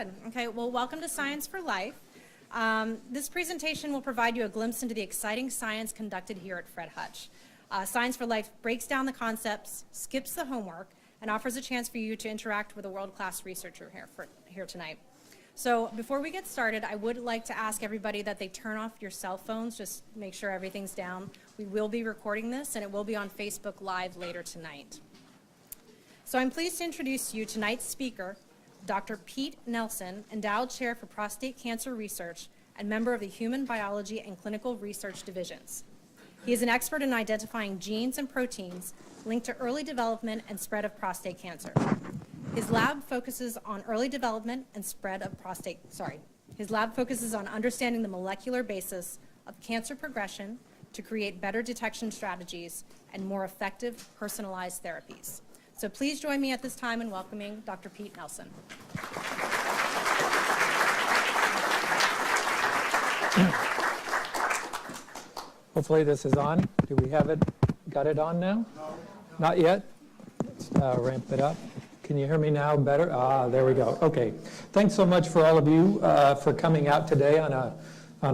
good. Okay, well, welcome to Science for Life. This presentation will provide you a glimpse into the exciting science conducted here at Fred Hutch. Science for Life breaks down the concepts, skips the homework, and offers a chance for you to interact with a world-class researcher here tonight. So before we get started, I would like to ask everybody that they turn off your cell phones, just make sure everything's down. We will be recording this, and it will be on Facebook Live later tonight. So I'm pleased to introduce you tonight's speaker, Dr. Pete Nelson, Endowed Chair for Prostate Cancer Research and member of the Human Biology and Clinical Research Divisions. He is an expert in identifying genes and proteins linked to early development and spread of prostate cancer. His lab focuses on early development and spread of His lab focuses on understanding the molecular basis of cancer progression to create better detection strategies and more effective personalized therapies. So please join me at this time in welcoming Dr. Pete Nelson. Hopefully this is on. Do we have it? Got it on now? No. Not yet? Let's ramp it up. Can you hear me now better? There we go. Okay. Thanks so much for all of you for coming out today on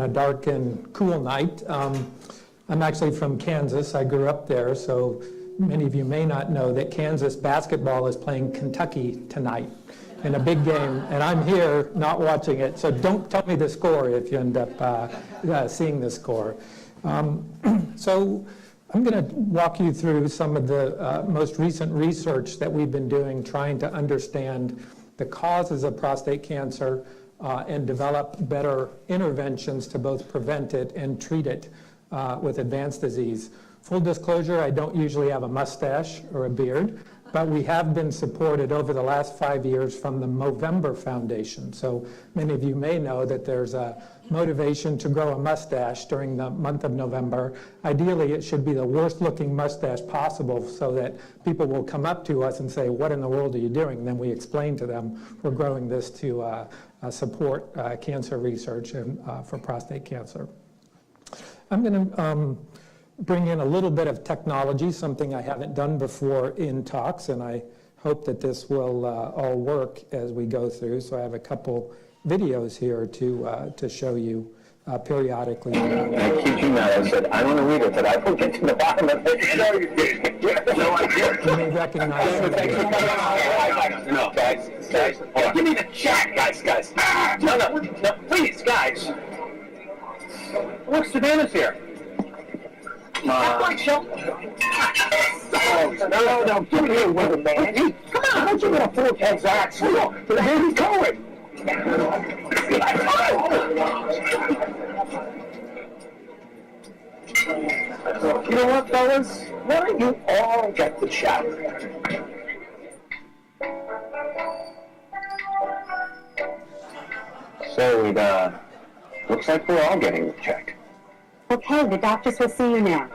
a dark and cool night. I'm actually from Kansas. I grew up there, so many of you may not know that Kansas basketball is playing Kentucky tonight in a big game, and I'm here not watching it, so don't tell me the score if you end up seeing the score. So I'm going to walk you through some of the most recent research that we've been doing trying to understand the causes of prostate cancer and develop better interventions to both prevent it and treat it with advanced disease. Full disclosure, I don't usually have a mustache or a beard, but we have been supported over the last 5 years from the Movember Foundation. So many of you may know that there's a motivation to grow a mustache during the month of November. Ideally, it should be the worst looking mustache possible so that people will come up to us and say, what in the world are you doing? And then we explain to them we're growing this to support cancer research and for prostate cancer. I'm going to bring in a little bit of technology, something I haven't done before in talks, and I hope that this will all work as we go through. So I have a couple videos here to show you periodically. I kid you not, I said, I want to read it, but I will get to the bottom of it. No, you did. No, I did. You may recognize it. No, guys, give me the chat, guys. No, please, guys. Look, Savannah's here. No, give me a winner, man. Come on, don't you get a full heads axe? Look, the baby's going. You know what, fellas? Why don't you all get the shot? So it looks like we're all getting the check. Okay, the doctors will see you now.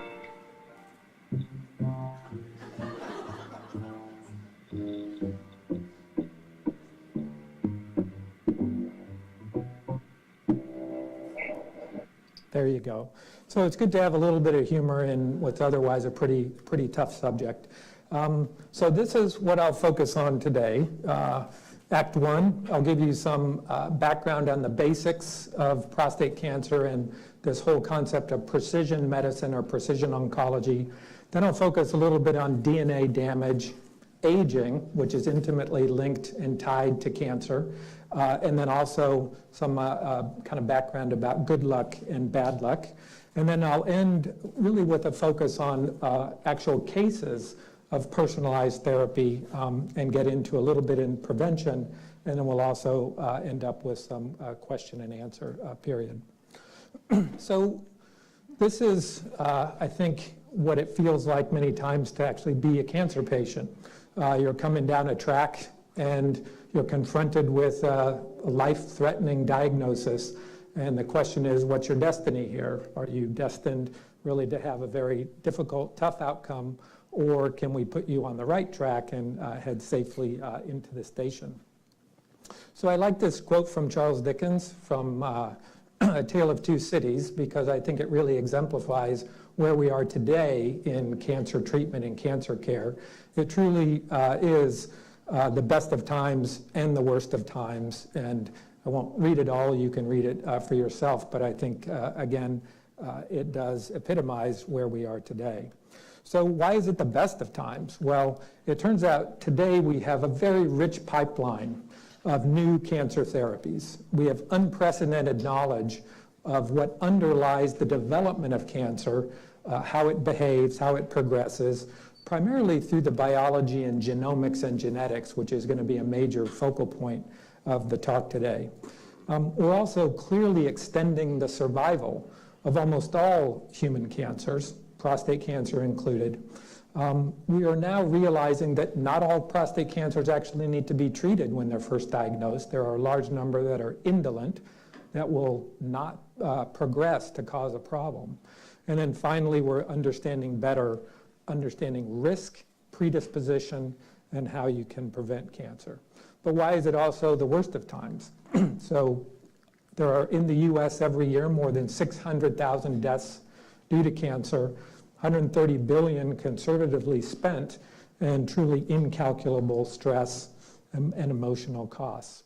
There you go. So it's good to have a little bit of humor in what's otherwise a pretty tough subject. So this is what I'll focus on today. Act 1, I'll give you some background on the basics of prostate cancer and this whole concept of precision medicine or precision oncology. Then I'll focus a little bit on DNA damage, aging, which is intimately linked and tied to cancer, and then also some kind of background about good luck and bad luck. And then I'll end really with a focus on actual cases of personalized therapy and get into a little bit in prevention, and then we'll also end up with some question and answer period. So this is, I think, what it feels like many times to actually be a cancer patient. You're coming down a track and you're confronted with a life-threatening diagnosis, and the question is, what's your destiny here? Are you destined really to have a very difficult, tough outcome, or can we put you on the right track and head safely into the station? So I like this quote from Charles Dickens from A Tale of Two Cities, because I think it really exemplifies where we are today in cancer treatment and cancer care. It truly is the best of times and the worst of times. And I won't read it all. You can read it for yourself. But I think, again, it does epitomize where we are today. So why is it the best of times? Well, it turns out today we have a very rich pipeline of new cancer therapies. We have unprecedented knowledge of what underlies the development of cancer, how it behaves, how it progresses, primarily through the biology and genomics and genetics, which is going to be a major focal point of the talk today. We're also clearly extending the survival of almost all human cancers, prostate cancer included. We are now realizing that not all prostate cancers actually need to be treated when they're first diagnosed. There are a large number that are indolent that will not progress to cause a problem. And then finally, we're understanding risk, predisposition, and how you can prevent cancer. But why is it also the worst of times? So there are in the US every year more than 600,000 deaths due to cancer, 130 billion conservatively spent, and truly incalculable stress and emotional costs.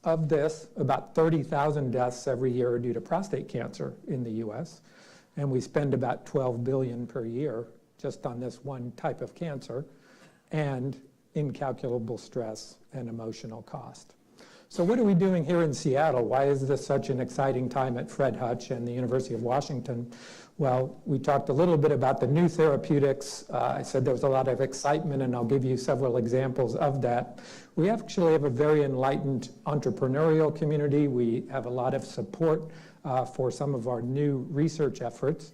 Of this, about 30,000 deaths every year are due to prostate cancer in the US, and we spend about 12 billion per year just on this one type of cancer, and incalculable stress and emotional cost. So what are we doing here in Seattle? Why is this such an exciting time at Fred Hutch and the University of Washington? Well, we talked a little bit about the new therapeutics. I said there was a lot of excitement, and I'll give you several examples of that. We actually have a very enlightened entrepreneurial community. We have a lot of support for some of our new research efforts.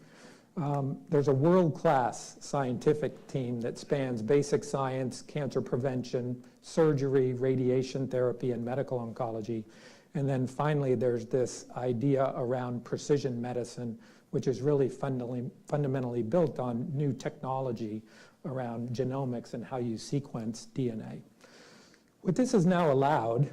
There's a world-class scientific team that spans basic science, cancer prevention, surgery, radiation therapy, and medical oncology. And then finally, there's this idea around precision medicine, which is really fundamentally built on new technology around genomics and how you sequence DNA. What this has now allowed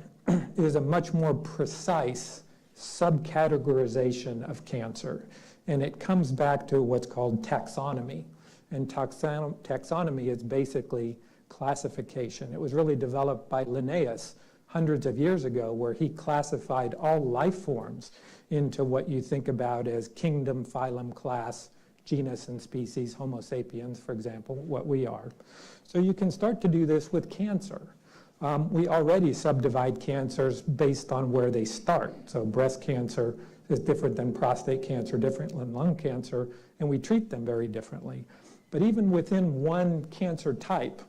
is a much more precise subcategorization of cancer. And it comes back to what's called taxonomy. And taxonomy is basically classification. It was really developed by Linnaeus hundreds of years ago, where he classified all life forms into what you think about as kingdom, phylum, class, genus, and species, Homo sapiens, for example, what we are. So you can start to do this with cancer. We already subdivide cancers based on where they start. So breast cancer is different than prostate cancer, different than lung cancer, and we treat them very differently. But even within one cancer type,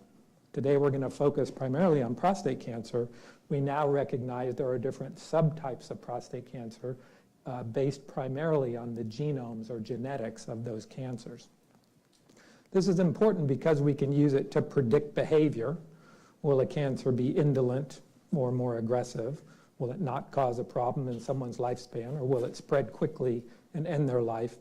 today we're going to focus primarily on prostate cancer, we now recognize there are different subtypes of prostate cancer based primarily on the genomes or genetics of those cancers. This is important because we can use it to predict behavior. Will a cancer be indolent or more aggressive? Will it not cause a problem in someone's lifespan, or will it spread quickly and end their life?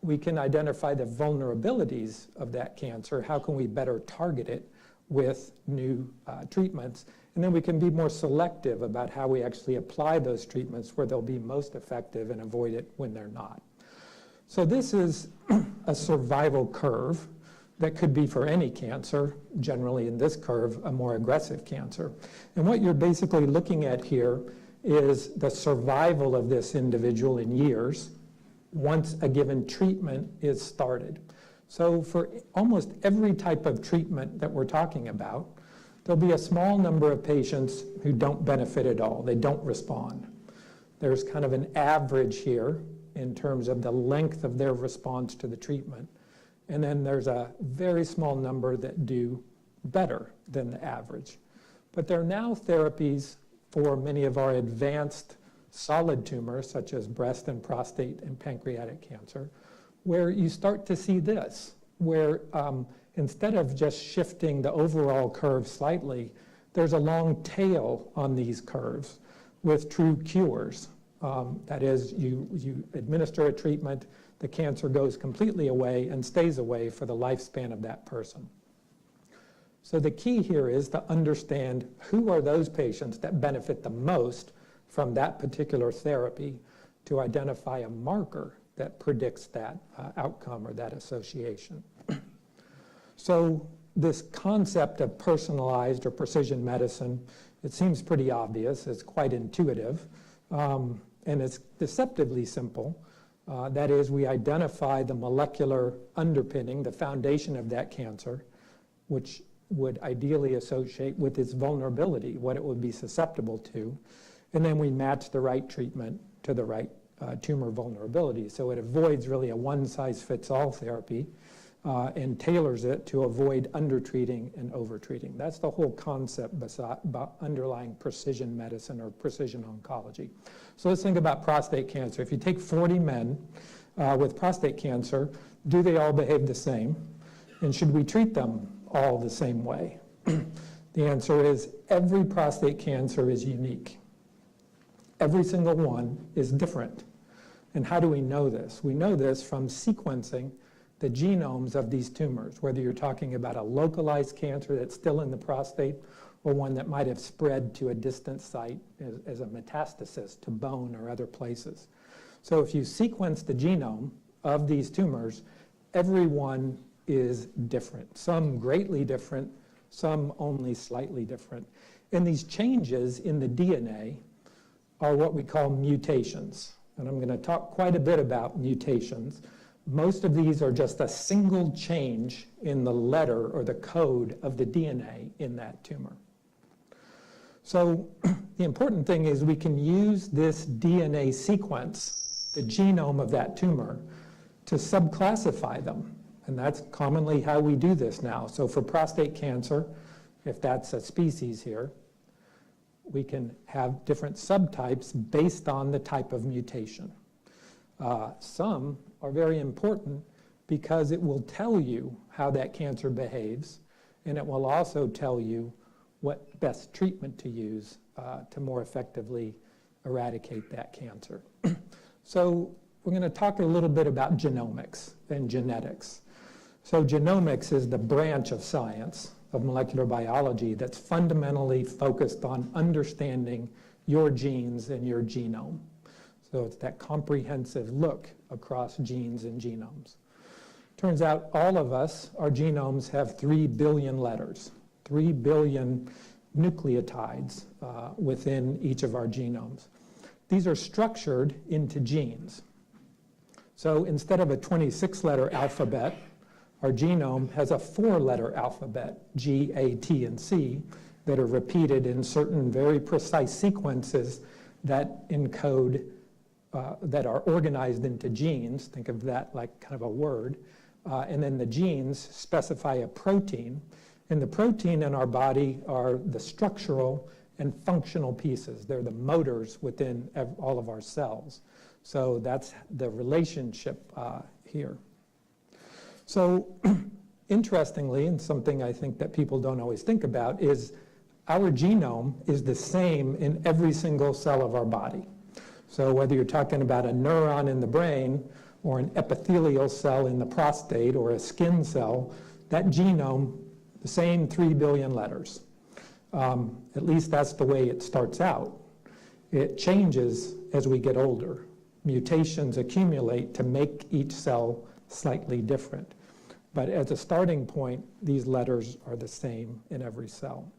We can identify the vulnerabilities of that cancer. How can we better target it with new treatments? And then we can be more selective about how we actually apply those treatments where they'll be most effective and avoid it when they're not. So this is a survival curve that could be for any cancer, generally in this curve, a more aggressive cancer. And what you're basically looking at here is the survival of this individual in years once a given treatment is started. So for almost every type of treatment that we're talking about, there'll be a small number of patients who don't benefit at all. They don't respond. There's kind of an average here in terms of the length of their response to the treatment. And then there's a very small number that do better than the average. But there are now therapies for many of our advanced solid tumors, such as breast and prostate and pancreatic cancer, where you start to see this, where instead of just shifting the overall curve slightly, there's a long tail on these curves with true cures. That is, you administer a treatment, the cancer goes completely away and stays away for the lifespan of that person. So the key here is to understand who are those patients that benefit the most from that particular therapy, to identify a marker that predicts that outcome or that association. So this concept of personalized or precision medicine, it seems pretty obvious. It's quite intuitive, and it's deceptively simple. That is, we identify the molecular underpinning, the foundation of that cancer, which would ideally associate with its vulnerability, what it would be susceptible to, and then we match the right treatment to the right tumor vulnerability. So it avoids really a one-size-fits-all therapy and tailors it to avoid undertreating and overtreating. That's the whole concept underlying precision medicine or precision oncology. So let's think about prostate cancer. If you take 40 men with prostate cancer, do they all behave the same? And should we treat them all the same way? The answer is every prostate cancer is unique. Every single one is different. And how do we know this? We know this from sequencing the genomes of these tumors, whether you're talking about a localized cancer that's still in the prostate or one that might have spread to a distant site as a metastasis to bone or other places. So if you sequence the genome of these tumors, every one is different, some greatly different, some only slightly different. And these changes in the DNA are what we call mutations. And I'm going to talk quite a bit about mutations. Most of these are just a single change in the letter or the code of the DNA in that tumor. So the important thing is we can use this DNA sequence, the genome of that tumor, to subclassify them. And that's commonly how we do this now. So for prostate cancer, if that's a species here, we can have different subtypes based on the type of mutation. Some are very important because it will tell you how that cancer behaves, and it will also tell you what best treatment to use to more effectively eradicate that cancer. So we're going to talk a little bit about genomics and genetics. So genomics is the branch of science of molecular biology that's fundamentally focused on understanding your genes and your genome. So it's that comprehensive look across genes and genomes. Turns out all of us, our genomes have 3 billion letters, 3 billion nucleotides within each of our genomes. These are structured into genes. So instead of a 26-letter alphabet, our genome has a 4-letter alphabet, G, A, T, and C, that are repeated in certain very precise sequences that encode, that are organized into genes. Think of that like kind of a word. And then the genes specify a protein. And the protein in our body are the structural and functional pieces. They're the motors within all of our cells. So that's the relationship here. So interestingly, and something I think that people don't always think about, is our genome is the same in every single cell of our body. So whether you're talking about a neuron in the brain or an epithelial cell in the prostate or a skin cell, that genome, the same 3 billion letters. At least that's the way it starts out. It changes as we get older. Mutations accumulate to make each cell slightly different. But as a starting point, these letters are the same in every cell.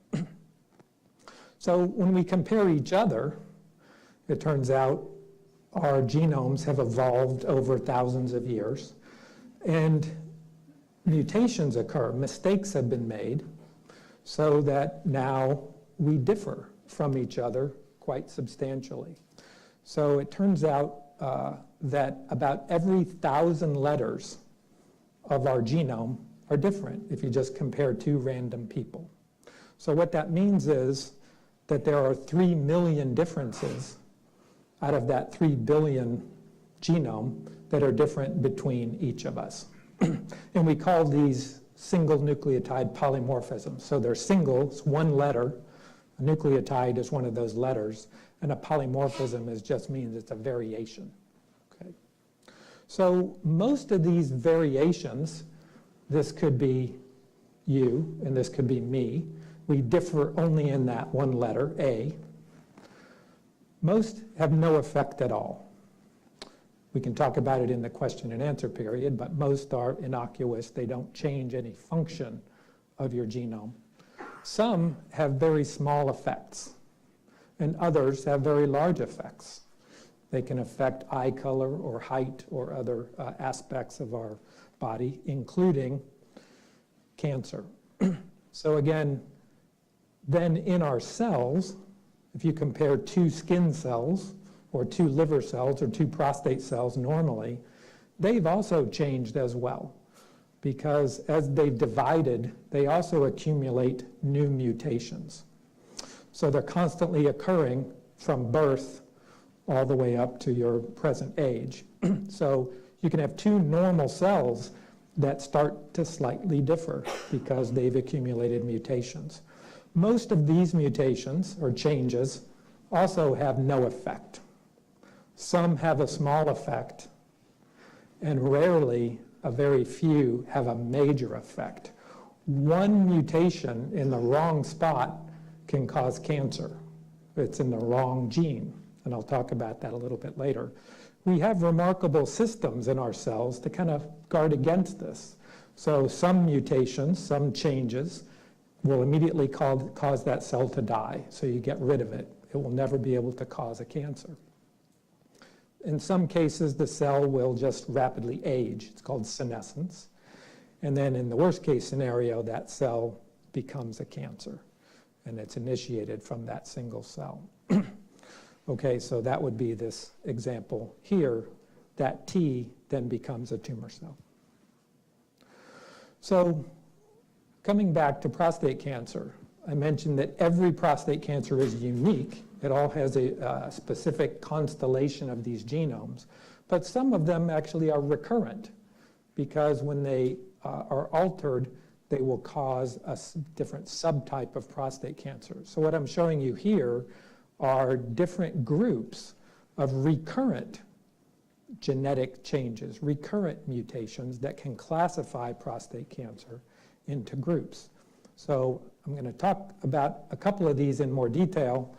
So when we compare each other, it turns out our genomes have evolved over thousands of years, and mutations occur, mistakes have been made, so that now we differ from each other quite substantially. So it turns out that about every 1,000 letters of our genome are different if you just compare 2 random people. So what that means is that there are 3 million differences out of that 3 billion genome that are different between each of us. And we call these single nucleotide polymorphisms. So they're singles, one letter. A nucleotide is one of those letters, and a polymorphism just means it's a variation. Okay. So most of these variations, this could be you, and this could be me. We differ only in that one letter, A. Most have no effect at all. We can talk about it in the question and answer period, but most are innocuous. They don't change any function of your genome. Some have very small effects, and others have very large effects. They can affect eye color or height or other aspects of our body, including cancer. So again, then in our cells, if you compare 2 skin cells or 2 liver cells or 2 prostate cells normally, they've also changed as well, because as they've divided, they also accumulate new mutations. So they're constantly occurring from birth all the way up to your present age. So you can have 2 normal cells that start to slightly differ because they've accumulated mutations. Most of these mutations or changes also have no effect. Some have a small effect, and rarely, a very few have a major effect. One mutation in the wrong spot can cause cancer. It's in the wrong gene, and I'll talk about that a little bit later. We have remarkable systems in our cells to kind of guard against this. So some mutations, some changes, will immediately cause that cell to die, so you get rid of it. It will never be able to cause a cancer. In some cases, the cell will just rapidly age. It's called senescence. And then in the worst case scenario, that cell becomes a cancer, and it's initiated from that single cell. Okay, so that would be this example here. That T then becomes a tumor cell. So coming back to prostate cancer, I mentioned that every prostate cancer is unique. It all has a specific constellation of these genomes, but some of them actually are recurrent, because when they are altered, they will cause a different subtype of prostate cancer. So what I'm showing you here are different groups of recurrent genetic changes, recurrent mutations that can classify prostate cancer into groups. So I'm going to talk about a couple of these in more detail,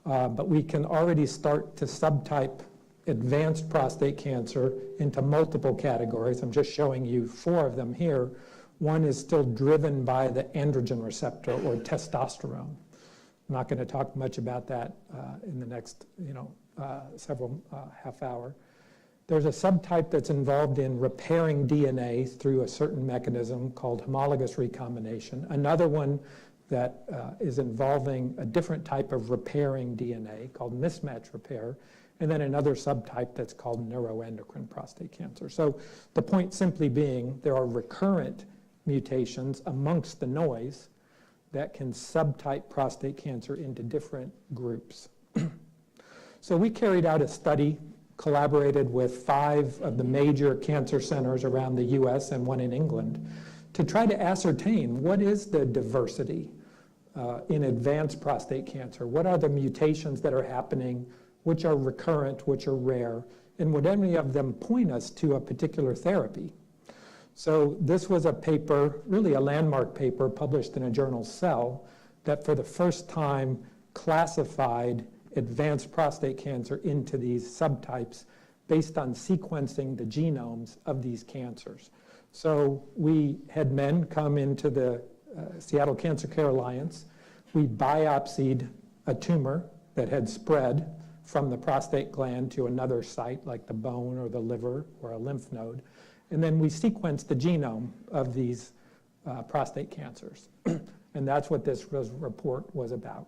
but we can already start to subtype advanced prostate cancer into multiple categories. I'm just showing you 4 of them here. One is still driven by the androgen receptor or testosterone. I'm not going to talk much about that in the next several half hour. There's a subtype that's involved in repairing DNA through a certain mechanism called homologous recombination. Another one that is involving a different type of repairing DNA called mismatch repair. And then another subtype that's called neuroendocrine prostate cancer. So the point simply being, there are recurrent mutations amongst the noise that can subtype prostate cancer into different groups. So we carried out a study, collaborated with 5 of the major cancer centers around the US and 1 in England, to try to ascertain what is the diversity in advanced prostate cancer. What are the mutations that are happening, which are recurrent, which are rare, and would any of them point us to a particular therapy? So this was a paper, really a landmark paper, published in a journal, Cell, that for the first time classified advanced prostate cancer into these subtypes based on sequencing the genomes of these cancers. So we had men come into the Seattle Cancer Care Alliance. We biopsied a tumor that had spread from the prostate gland to another site like the bone or the liver or a lymph node. And then we sequenced the genome of these prostate cancers. And that's what this report was about.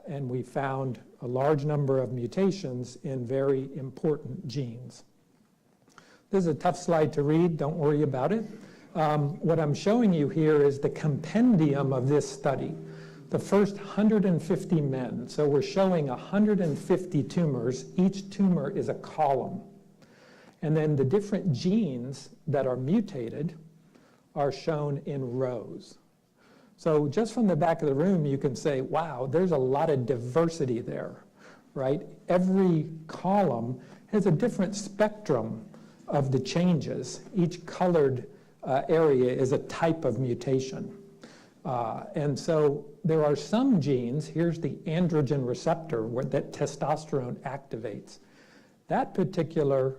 And we found a large number of mutations in very important genes. This is a tough slide to read, don't worry about it. What I'm showing you here is the compendium of this study. The first 150 men, so we're showing 150 tumors. Each tumor is a column. And then the different genes that are mutated are shown in rows. So just from the back of the room, you can say, wow, there's a lot of diversity there, right? Every column has a different spectrum of the changes. Each colored area is a type of mutation. And so there are some genes, here's the androgen receptor that testosterone activates. That particular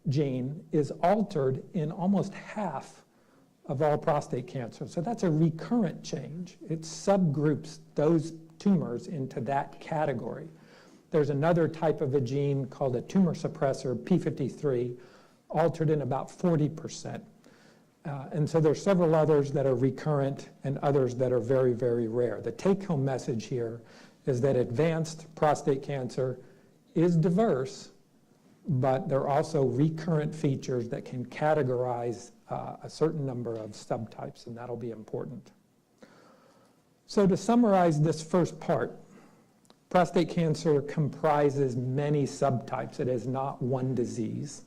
gene is altered in almost half of all prostate cancer. So that's a recurrent change. It subgroups those tumors into that category. There's another type of a gene called a tumor suppressor, P53, altered in about 40%. And so there's several others that are recurrent and others that are very, very rare. The take-home message here is that advanced prostate cancer is diverse, but there are also recurrent features that can categorize a certain number of subtypes, and that'll be important. So to summarize this first part, prostate cancer comprises many subtypes. It is not one disease.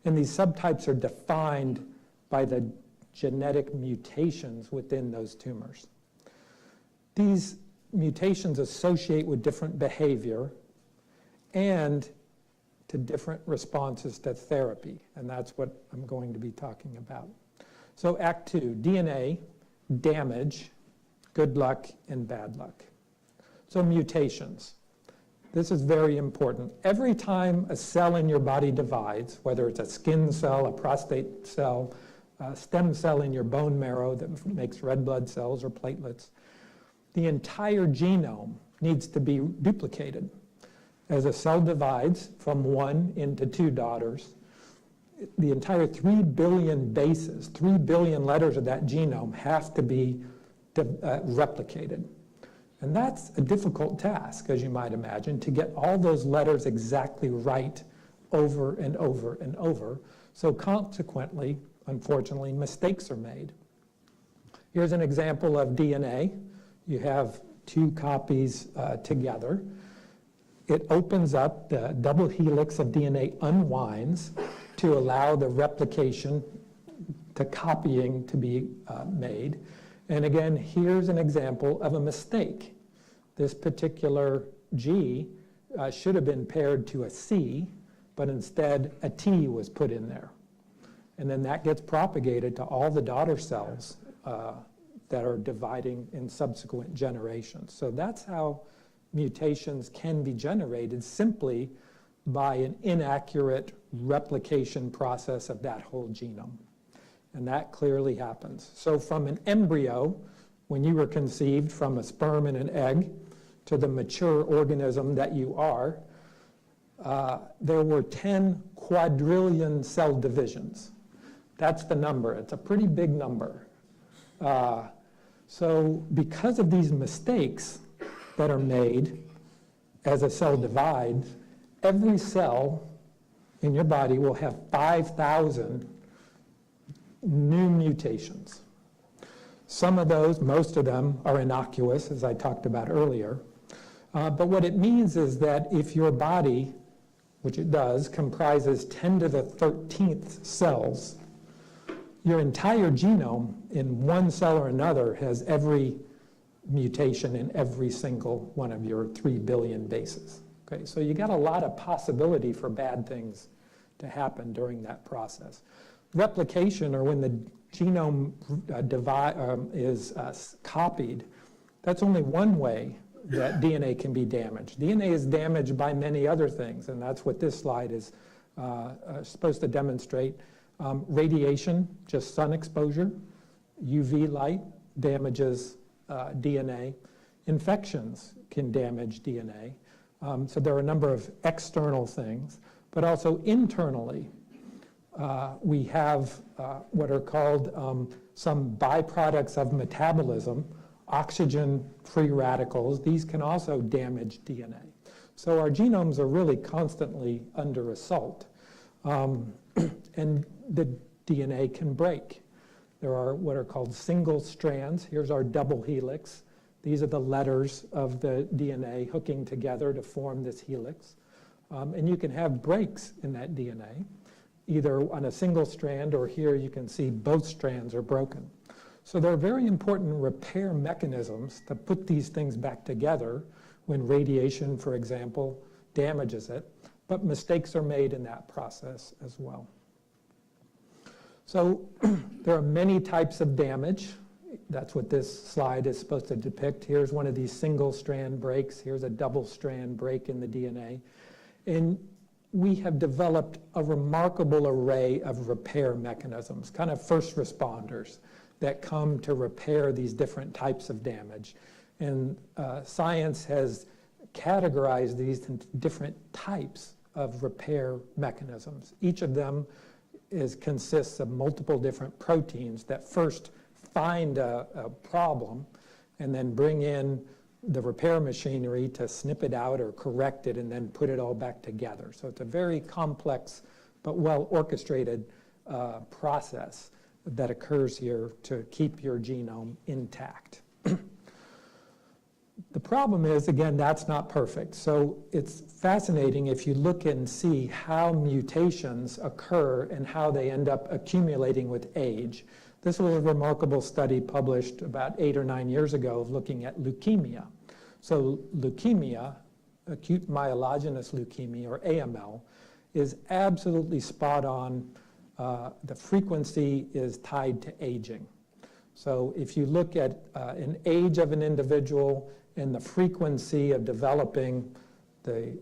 And these subtypes are defined by the genetic mutations within those tumors. These mutations associate with different behavior and to different responses to therapy, and that's what I'm going to be talking about. So Act 2, DNA, damage, good luck, and bad luck. So mutations. This is very important. Every time a cell in your body divides, whether it's a skin cell, a prostate cell, a stem cell in your bone marrow that makes red blood cells or platelets, the entire genome needs to be duplicated. As a cell divides from one into two daughters, the entire 3 billion bases, 3 billion letters of that genome have to be replicated. And that's a difficult task, as you might imagine, to get all those letters exactly right over and over and over. So consequently, unfortunately, mistakes are made. Here's an example of DNA. You have two copies together. It opens up, the double helix of DNA unwinds to allow the replication to copying to be made. And again, here's an example of a mistake. This particular G should have been paired to a C, but instead a T was put in there. And then that gets propagated to all the daughter cells that are dividing in subsequent generations. So that's how mutations can be generated, simply by an inaccurate replication process of that whole genome. And that clearly happens. So from an embryo, when you were conceived from a sperm and an egg, to the mature organism that you are, there were 10 quadrillion cell divisions. That's the number. It's a pretty big number. So because of these mistakes that are made as a cell divides, every cell in your body will have 5,000 new mutations. Some of those, most of them, are innocuous, as I talked about earlier. But what it means is that if your body, which it does, comprises 10 to the 13th cells, your entire genome in one cell or another has every mutation in every single one of your 3 billion bases. Okay, so you got a lot of possibility for bad things to happen during that process. Replication, or when the genome is copied, that's only one way that DNA can be damaged. DNA is damaged by many other things, and that's what this slide is supposed to demonstrate. Radiation, just sun exposure, UV light damages DNA. Infections can damage DNA. So there are a number of external things, but also internally, we have what are called some byproducts of metabolism, oxygen-free radicals. These can also damage DNA. So our genomes are really constantly under assault. And the DNA can break. There are what are called single strands. Here's our double helix. These are the letters of the DNA hooking together to form this helix. And you can have breaks in that DNA, either on a single strand, or here you can see both strands are broken. So there are very important repair mechanisms to put these things back together when radiation, for example, damages it. But mistakes are made in that process as well. So there are many types of damage. That's what this slide is supposed to depict. Here's one of these single strand breaks. Here's a double strand break in the DNA. And we have developed a remarkable array of repair mechanisms, kind of first responders that come to repair these different types of damage. And science has categorized these into different types of repair mechanisms. Each of them consists of multiple different proteins that first find a problem and then bring in the repair machinery to snip it out or correct it and then put it all back together. So it's a very complex but well orchestrated process that occurs here to keep your genome intact. The problem is, again, that's not perfect. So it's fascinating if you look and see how mutations occur and how they end up accumulating with age. This was a remarkable study published about 8 or 9 years ago looking at leukemia. So leukemia, acute myelogenous leukemia, or AML, is absolutely spot on. The frequency is tied to aging. So if you look at an age of an individual and the frequency of developing the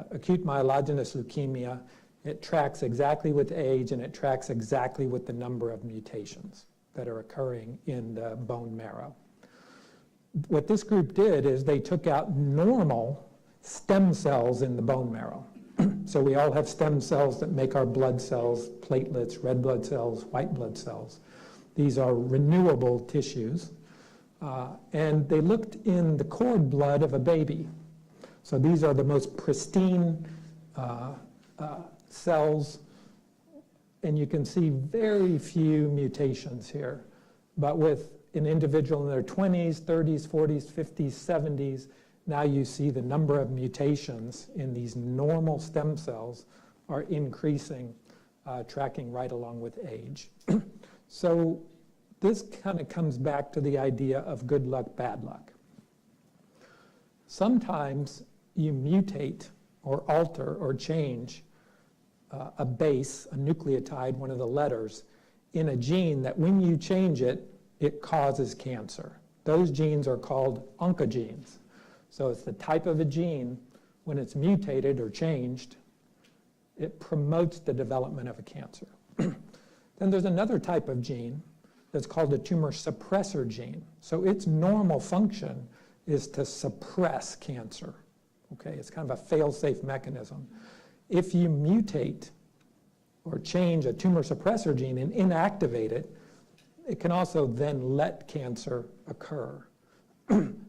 acute myelogenous leukemia, it tracks exactly with age and it tracks exactly with the number of mutations that are occurring in the bone marrow. What this group did is they took out normal stem cells in the bone marrow. So we all have stem cells that make our blood cells, platelets, red blood cells, white blood cells. These are renewable tissues. And they looked in the cord blood of a baby. So these are the most pristine cells. And you can see very few mutations here. But with an individual in their 20s, 30s, 40s, 50s, 70s, now you see the number of mutations in these normal stem cells are increasing, tracking right along with age. So this kind of comes back to the idea of good luck, bad luck. Sometimes you mutate or alter or change a base, a nucleotide, one of the letters, in a gene that when you change it, it causes cancer. Those genes are called oncogenes. So it's the type of a gene, when it's mutated or changed, it promotes the development of a cancer. Then there's another type of gene that's called a tumor suppressor gene. So its normal function is to suppress cancer. Okay, it's kind of a fail-safe mechanism. If you mutate or change a tumor suppressor gene and inactivate it, it can also then let cancer occur.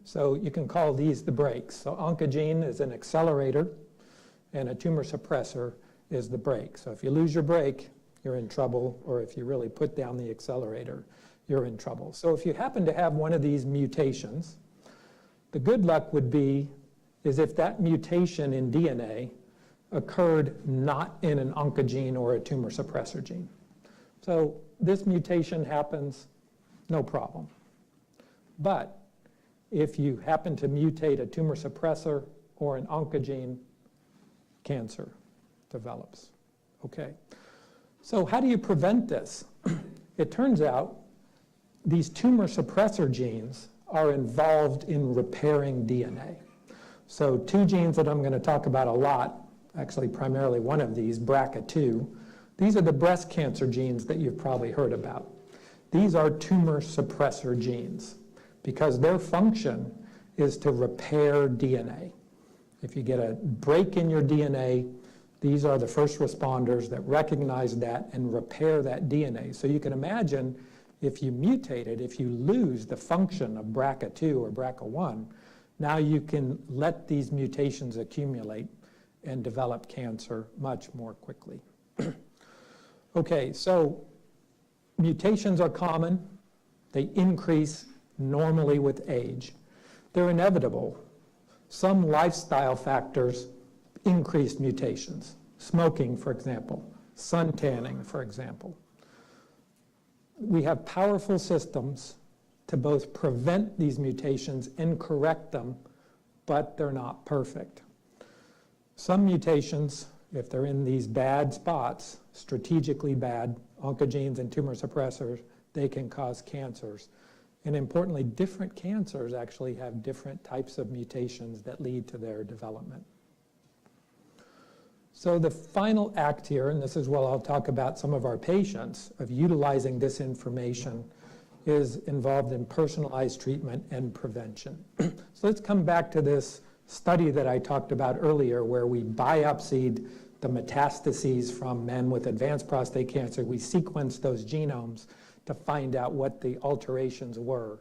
So you can call these the brakes. So oncogene is an accelerator, and a tumor suppressor is the brake. So if you lose your brake, you're in trouble, or if you really put down the accelerator, you're in trouble. So if you happen to have one of these mutations, the good luck would be is if that mutation in DNA occurred not in an oncogene or a tumor suppressor gene. So this mutation happens, no problem. But if you happen to mutate a tumor suppressor or an oncogene, cancer develops. Okay. So how do you prevent this? It turns out these tumor suppressor genes are involved in repairing DNA. So two genes that I'm going to talk about a lot, actually primarily one of these, BRCA2, these are the breast cancer genes that you've probably heard about. These are tumor suppressor genes because their function is to repair DNA. If you get a break in your DNA, these are the first responders that recognize that and repair that DNA. So you can imagine if you mutate it, if you lose the function of BRCA2 or BRCA1, now you can let these mutations accumulate and develop cancer much more quickly. Okay, so mutations are common. They increase normally with age. They're inevitable. Some lifestyle factors increase mutations. Smoking, for example, sun tanning, for example. We have powerful systems to both prevent these mutations and correct them, but they're not perfect. Some mutations, if they're in these bad spots, strategically bad, oncogenes and tumor suppressors, they can cause cancers. And importantly, different cancers actually have different types of mutations that lead to their development. So the final act here, and this is what I'll talk about some of our patients, of utilizing this information, is involved in personalized treatment and prevention. So let's come back to this study that I talked about earlier, where we biopsied the metastases from men with advanced prostate cancer. We sequenced those genomes to find out what the alterations were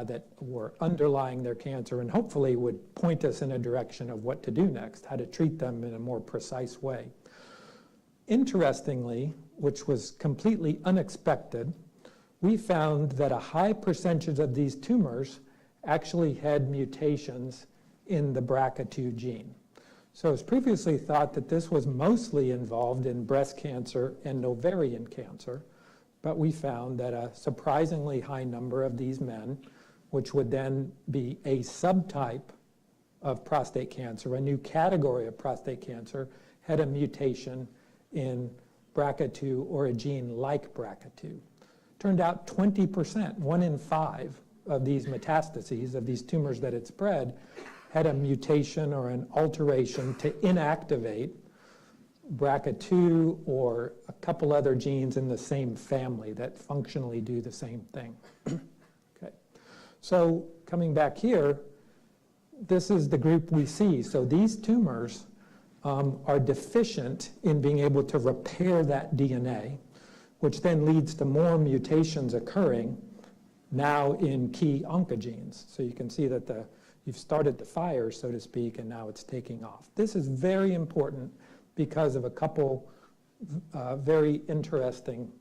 that were underlying their cancer, and hopefully would point us in a direction of what to do next, how to treat them in a more precise way. Interestingly, which was completely unexpected, we found that a high percentage of these tumors actually had mutations in the BRCA2 gene. So it was previously thought that this was mostly involved in breast cancer and ovarian cancer, but we found that a surprisingly high number of these men, which would then be a subtype of prostate cancer, a new category of prostate cancer, had a mutation in BRCA2 or a gene like BRCA2. Turned out 20%, 1 in 5 of these metastases, of these tumors that had spread, had a mutation or an alteration to inactivate BRCA2 or a couple other genes in the same family that functionally do the same thing. Okay. So coming back here, this is the group we see. So these tumors are deficient in being able to repair that DNA, which then leads to more mutations occurring now in key oncogenes. So you can see that you've started the fire, so to speak, and now it's taking off. This is very important because of a couple very interesting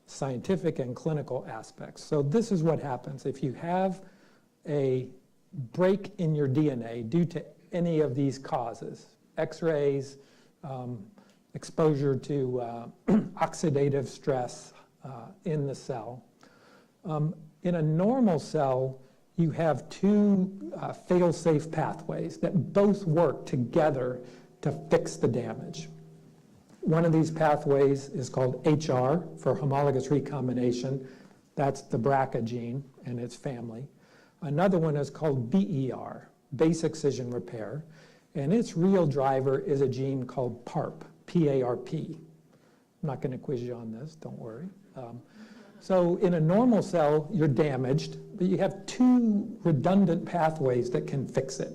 scientific and clinical aspects. So this is what happens. If you have a break in your DNA due to any of these causes, X-rays, exposure to oxidative stress in the cell. In a normal cell, you have two fail-safe pathways that both work together to fix the damage. One of these pathways is called HR, for homologous recombination. That's the BRCA gene and its family. Another one is called BER, base excision repair, and its real driver is a gene called PARP, P-A-R-P. I'm not going to quiz you on this, don't worry. So in a normal cell, you're damaged, but you have two redundant pathways that can fix it.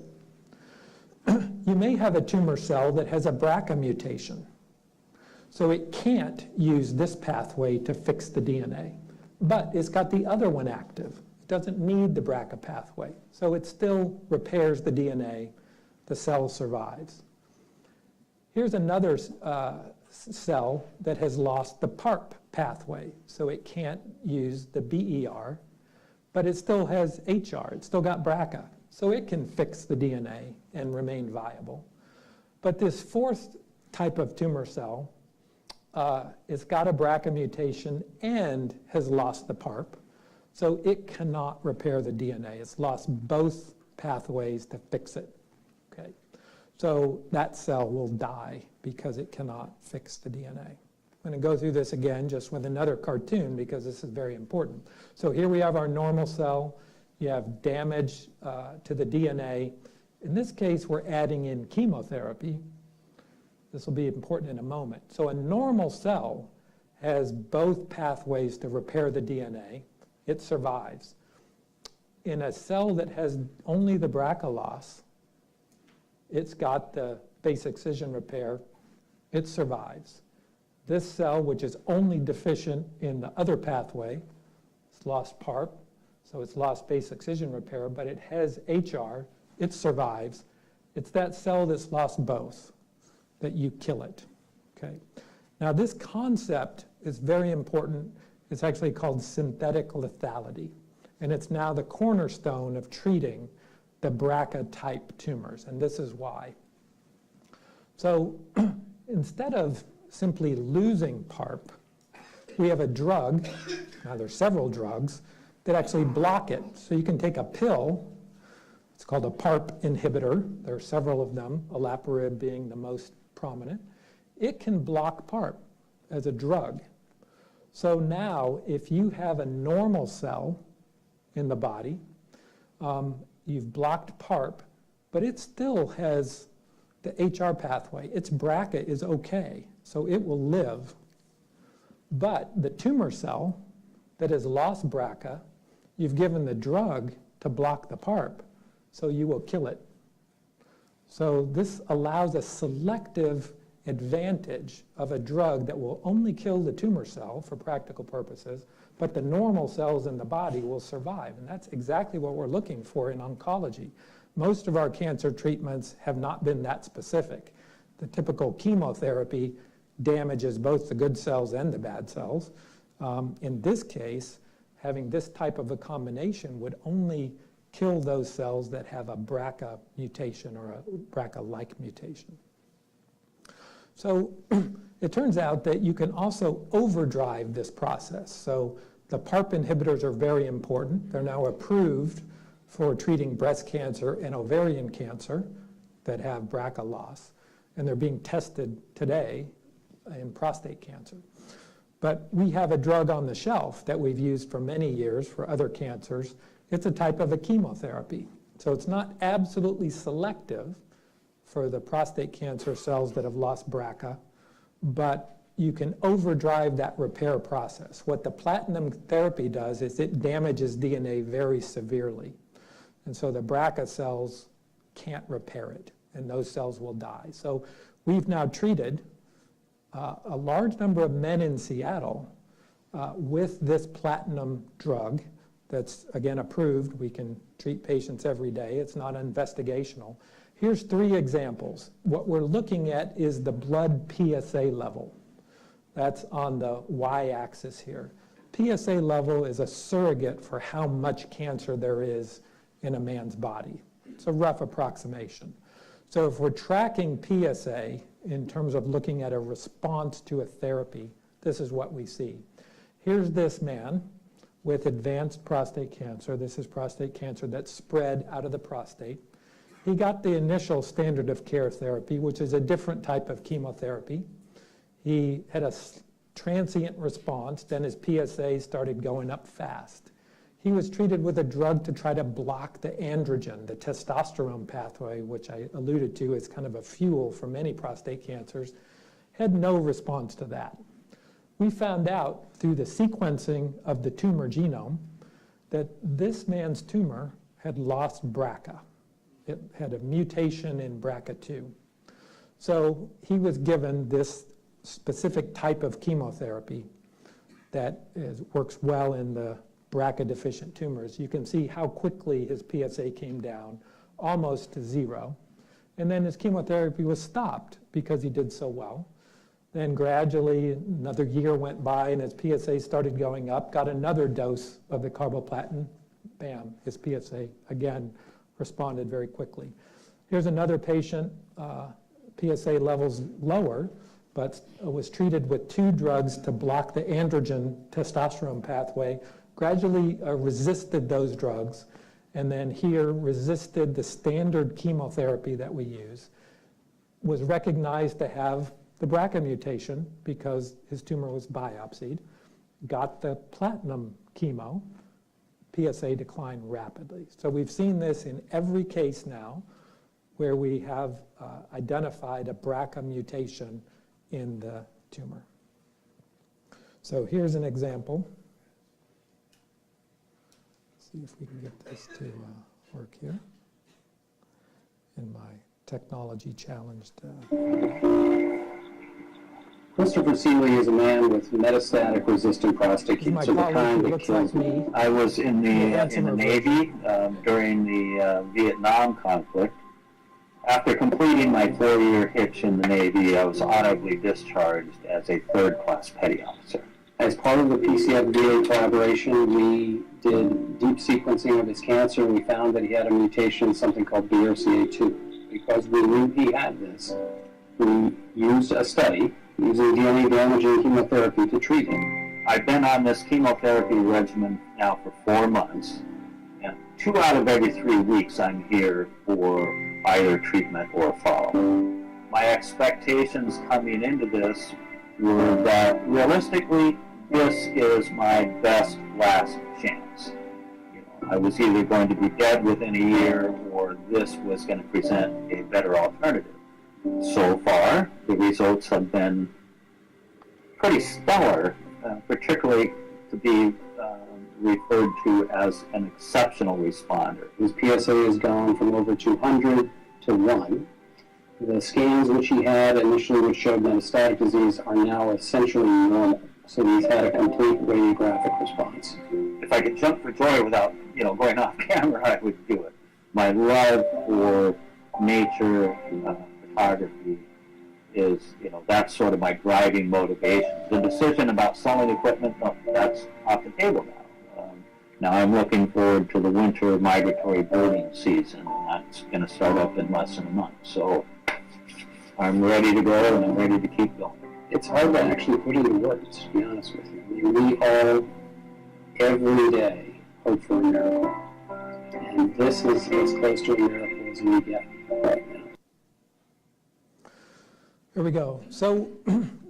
You may have a tumor cell that has a BRCA mutation, so it can't use this pathway to fix the DNA, but it's got the other one active. It doesn't need the BRCA pathway, so it still repairs the DNA. The cell survives. Here's another cell that has lost the PARP pathway, so it can't use the BER, but it still has HR. It's still got BRCA, so it can fix the DNA and remain viable. But this fourth type of tumor cell, it's got a BRCA mutation and has lost the PARP, so it cannot repair the DNA. It's lost both pathways to fix it. Okay, so that cell will die because it cannot fix the DNA. I'm going to go through this again just with another cartoon because this is very important. So here we have our normal cell. You have damage to the DNA. In this case, we're adding in chemotherapy. This will be important in a moment. So a normal cell has both pathways to repair the DNA. It survives. In a cell that has only the BRCA loss, it's got the base excision repair. It survives. This cell, which is only deficient in the other pathway, it's lost PARP, so it's lost base excision repair, but it has HR. It survives. It's that cell that's lost both that you kill it. Okay. Now this concept is very important. It's actually called synthetic lethality, and it's now the cornerstone of treating the BRCA-type tumors, and this is why. So instead of simply losing PARP, we have a drug, now there's several drugs, that actually block it. So you can take a pill, it's called a PARP inhibitor, there are several of them, olaparib being the most prominent. It can block PARP as a drug. So now if you have a normal cell in the body, you've blocked PARP, but it still has the HR pathway. Its BRCA is okay, so it will live. But the tumor cell that has lost BRCA, you've given the drug to block the PARP, so you will kill it. So this allows a selective advantage of a drug that will only kill the tumor cell for practical purposes, but the normal cells in the body will survive. And that's exactly what we're looking for in oncology. Most of our cancer treatments have not been that specific. The typical chemotherapy damages both the good cells and the bad cells. In this case, having this type of a combination would only kill those cells that have a BRCA mutation or a BRCA-like mutation. So it turns out that you can also overdrive this process. So the PARP inhibitors are very important. They're now approved for treating breast cancer and ovarian cancer that have BRCA loss. And they're being tested today in prostate cancer. But we have a drug on the shelf that we've used for many years for other cancers. It's a type of a chemotherapy. So it's not absolutely selective for the prostate cancer cells that have lost BRCA, but you can overdrive that repair process. What the platinum therapy does is it damages DNA very severely. And so the BRCA cells can't repair it, and those cells will die. So we've now treated a large number of men in Seattle with this platinum drug that's, again, approved. We can treat patients every day. It's not investigational. Here's 3 examples. What we're looking at is the blood PSA level. That's on the y-axis here. PSA level is a surrogate for how much cancer there is in a man's body. It's a rough approximation. So if we're tracking PSA in terms of looking at a response to a therapy, this is what we see. Here's this man with advanced prostate cancer. This is prostate cancer that's spread out of the prostate. He got the initial standard of care therapy, which is a different type of chemotherapy. He had a transient response, then his PSA started going up fast. He was treated with a drug to try to block the androgen, the testosterone pathway, which I alluded to as kind of a fuel for many prostate cancers. Had no response to that. We found out through the sequencing of the tumor genome that this man's tumor had lost BRCA. It had a mutation in BRCA2. So he was given this specific type of chemotherapy that works well in the BRCA deficient tumors. You can see how quickly his PSA came down, almost to 0. And then his chemotherapy was stopped because he did so well. Then gradually another year went by and his PSA started going up, got another dose of the carboplatin, bam, his PSA again responded very quickly. Here's another patient, PSA levels lower, but was treated with 2 drugs to block the androgen testosterone pathway, gradually resisted those drugs, and then here resisted the standard chemotherapy that we use, was recognized to have the BRCA mutation because his tumor was biopsied, got the platinum chemo, PSA declined rapidly. So we've seen this in every case now where we have identified a BRCA mutation in the tumor. So here's an example. See if we can get this to work here in my technology challenged. Christopher Seeley is a man with metastatic resistant prostate cancer. My colleague who looks like me. I was in the Navy during the Vietnam conflict. After completing my 4-year hitch in the Navy, I was honorably discharged as a 3rd-class petty officer. As part of the PCF-VA collaboration, we did deep sequencing of his cancer. We found that he had a mutation, something called BRCA2. Because we knew he had this, we used a study using DNA-damaging chemotherapy to treat him. I've been on this chemotherapy regimen now for 4 months, and 2 out of every 3 weeks I'm here for either treatment or follow-up. My expectations coming into this were that realistically, this is my best last chance. I was either going to be dead within a year or this was going to present a better alternative. So far, the results have been pretty stellar, particularly to be referred to as an exceptional responder. His PSA has gone from over 200 to 1. The scans which he had initially, which showed metastatic disease, are now essentially normal. So he's had a complete radiographic response. If I could jump for joy without, going off camera, I would do it. My love for nature, photography is, that's sort of my driving motivation. The decision about selling equipment, that's off the table now. Now I'm looking forward to the winter migratory birding season, and that's going to start up in less than a month. So I'm ready to go, and I'm ready to keep going. It's hard to actually put into words, to be honest with you. I mean, we all, every day, hope for a miracle. And this is as close to a miracle as we get right now. Here we go. So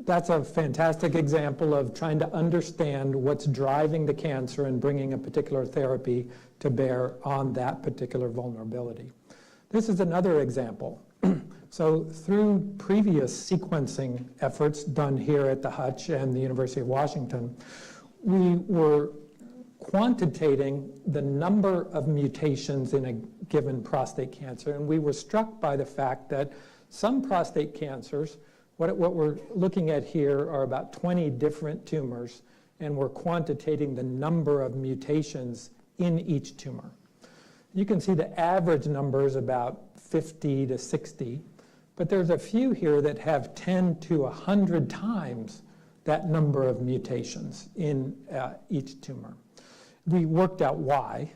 that's a fantastic example of trying to understand what's driving the cancer and bringing a particular therapy to bear on that particular vulnerability. This is another example. So through previous sequencing efforts done here at the Hutch and the University of Washington, we were quantitating the number of mutations in a given prostate cancer, and we were struck by the fact that some prostate cancers, what we're looking at here are about 20 different tumors, and we're quantitating the number of mutations in each tumor. You can see the average number is about 50 to 60, but there's a few here that have 10 to 100 times that number of mutations in each tumor. We worked out why.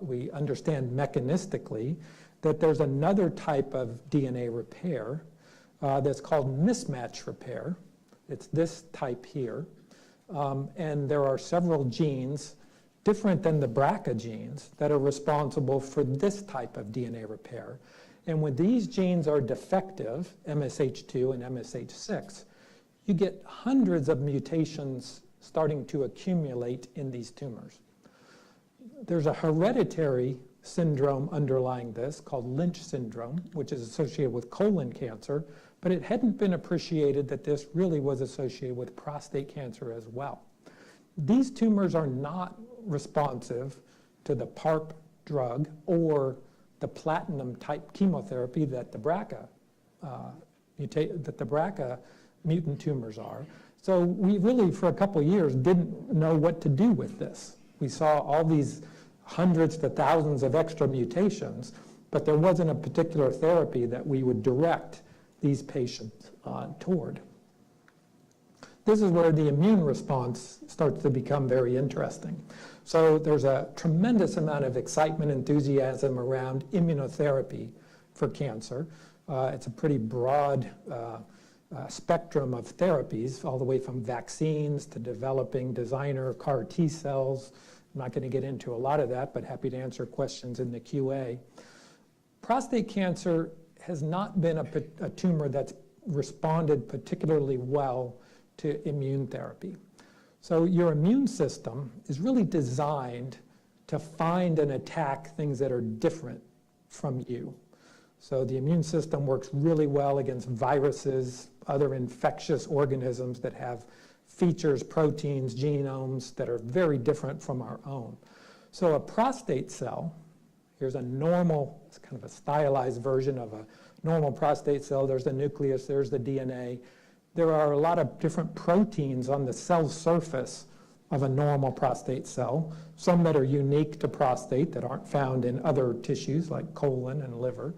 We understand mechanistically that there's another type of DNA repair that's called mismatch repair. It's this type here. And there are several genes different than the BRCA genes that are responsible for this type of DNA repair. And when these genes are defective, MSH2 and MSH6, you get hundreds of mutations starting to accumulate in these tumors. There's a hereditary syndrome underlying this called Lynch syndrome, which is associated with colon cancer, but it hadn't been appreciated that this really was associated with prostate cancer as well. These tumors are not responsive to the PARP drug or the platinum-type chemotherapy that the BRCA mutant tumors are. So we really, for a couple of years, didn't know what to do with this. We saw all these hundreds to thousands of extra mutations, but there wasn't a particular therapy that we would direct these patients toward. This is where the immune response starts to become very interesting. So there's a tremendous amount of excitement, enthusiasm around immunotherapy for cancer. It's a pretty broad spectrum of therapies, all the way from vaccines to developing designer CAR T cells. I'm not going to get into a lot of that, but happy to answer questions in the QA. Prostate cancer has not been a tumor that's responded particularly well to immune therapy. So your immune system is really designed to find and attack things that are different from you. So the immune system works really well against viruses, other infectious organisms that have features, proteins, genomes that are very different from our own. So a prostate cell, here's a normal, it's kind of a stylized version of a normal prostate cell. There's the nucleus, there's the DNA. There are a lot of different proteins on the cell surface of a normal prostate cell, some that are unique to prostate that aren't found in other tissues like colon and liver,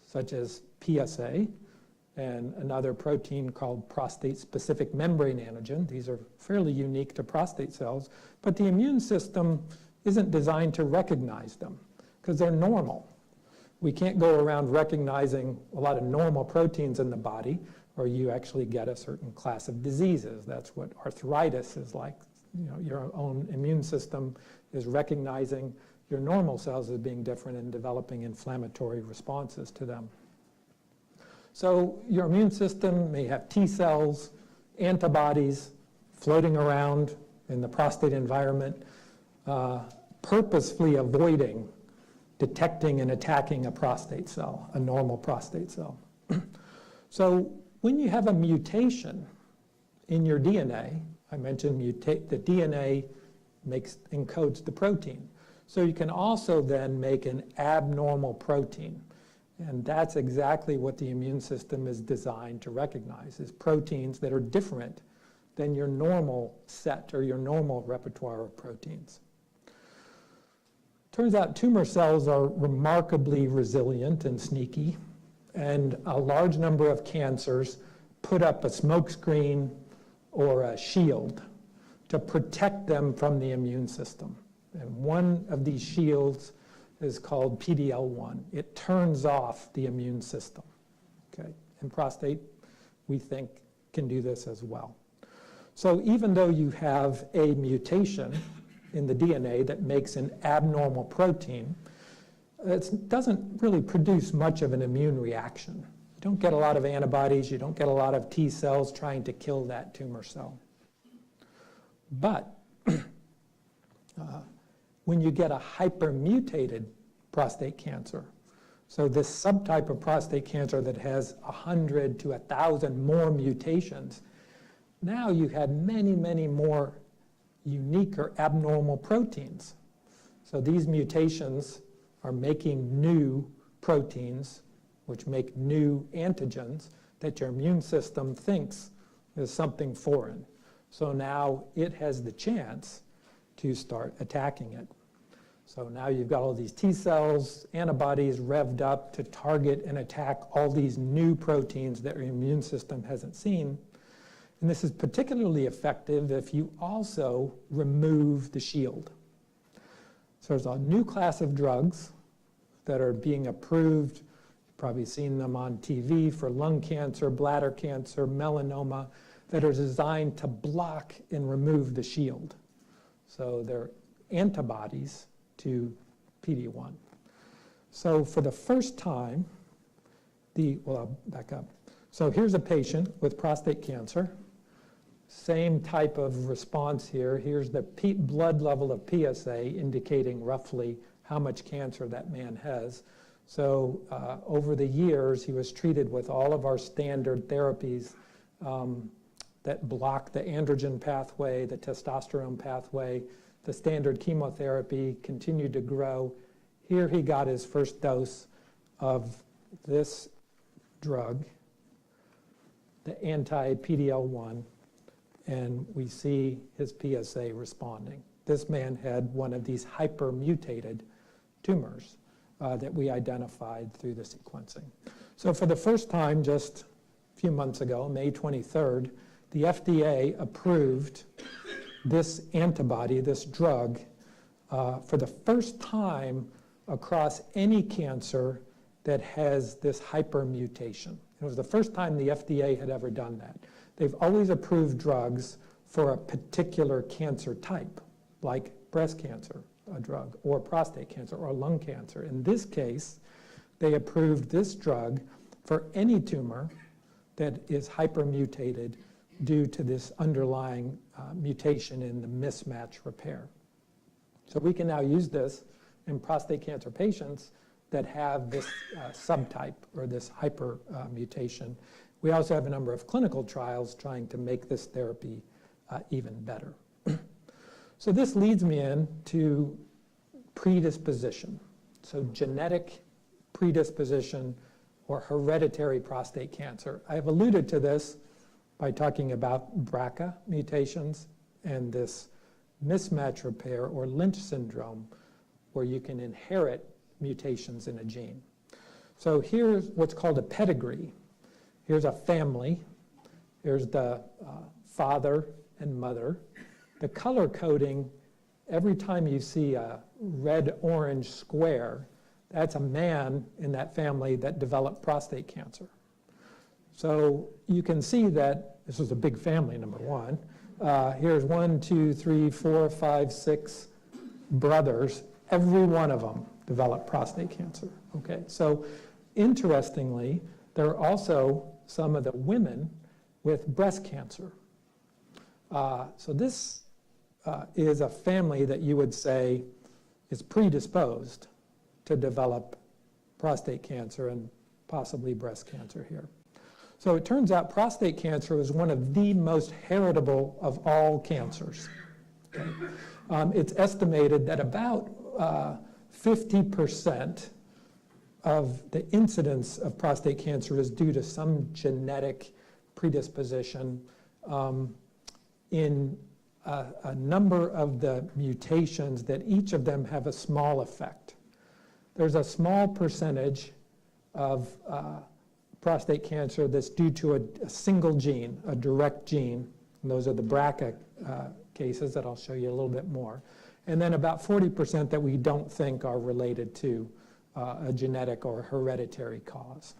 such as PSA, and another protein called prostate-specific membrane antigen. These are fairly unique to prostate cells, but the immune system isn't designed to recognize them because they're normal. We can't go around recognizing a lot of normal proteins in the body, or you actually get a certain class of diseases. That's what arthritis is like. Your own immune system is recognizing your normal cells as being different and developing inflammatory responses to them. So your immune system may have T cells, antibodies floating around in the prostate environment, purposefully avoiding detecting and attacking a prostate cell, a normal prostate cell. So when you have a mutation in your DNA, I mentioned the DNA encodes the protein. So you can also then make an abnormal protein. And that's exactly what the immune system is designed to recognize, is proteins that are different than your normal set or your normal repertoire of proteins. Turns out tumor cells are remarkably resilient and sneaky, and a large number of cancers put up a smokescreen or a shield to protect them from the immune system. And one of these shields is called PD-L1. It turns off the immune system. Okay? And prostate, we think, can do this as well. So even though you have a mutation in the DNA that makes an abnormal protein, it doesn't really produce much of an immune reaction. You don't get a lot of antibodies, you don't get a lot of T cells trying to kill that tumor cell. But when you get a hypermutated prostate cancer, so this subtype of prostate cancer that has 100 to 1,000 more mutations, now you have many, many more unique or abnormal proteins. So these mutations are making new proteins, which make new antigens that your immune system thinks is something foreign. So now it has the chance to start attacking it. So now you've got all these T cells, antibodies revved up to target and attack all these new proteins that your immune system hasn't seen. And this is particularly effective if you also remove the shield. So there's a new class of drugs that are being approved. You've probably seen them on TV for lung cancer, bladder cancer, melanoma, that are designed to block and remove the shield. So they're antibodies to PD-1. So for the first time, I'll back up. So here's a patient with prostate cancer. Same type of response here. Here's the blood level of PSA indicating roughly how much cancer that man has. So over the years, he was treated with all of our standard therapies that block the androgen pathway, the testosterone pathway. The standard chemotherapy continued to grow. Here he got his first dose of this drug, the anti-PD-L1, and we see his PSA responding. This man had one of these hypermutated tumors that we identified through the sequencing. So for the first time, just a few months ago, May 23rd, the FDA approved this antibody, this drug, for the first time across any cancer that has this hypermutation. It was the first time the FDA had ever done that. They've always approved drugs for a particular cancer type, like breast cancer, a drug, or prostate cancer, or lung cancer. In this case, they approved this drug for any tumor that is hypermutated due to this underlying mutation in the mismatch repair. So we can now use this in prostate cancer patients that have this subtype or this hypermutation. We also have a number of clinical trials trying to make this therapy even better. So this leads me into predisposition. So genetic predisposition or hereditary prostate cancer. I've alluded to this by talking about BRCA mutations and this mismatch repair or Lynch syndrome, where you can inherit mutations in a gene. So here's what's called a pedigree. Here's a family. Here's the father and mother. The color coding, every time you see a red-orange square, that's a man in that family that developed prostate cancer. So you can see that this was a big family, number one. Here's 1, 2, 3, 4, 5, 6 brothers. Every one of them developed prostate cancer. Okay, so interestingly, there are also some of the women with breast cancer. So this is a family that you would say is predisposed to develop prostate cancer and possibly breast cancer here. So it turns out prostate cancer is one of the most heritable of all cancers. Okay? It's estimated that about 50% of the incidence of prostate cancer is due to some genetic predisposition in a number of the mutations that each of them have a small effect. There's a small percentage of prostate cancer that's due to a single gene, a direct gene, and those are the BRCA cases that I'll show you a little bit more. And then about 40% that we don't think are related to a genetic or hereditary cause.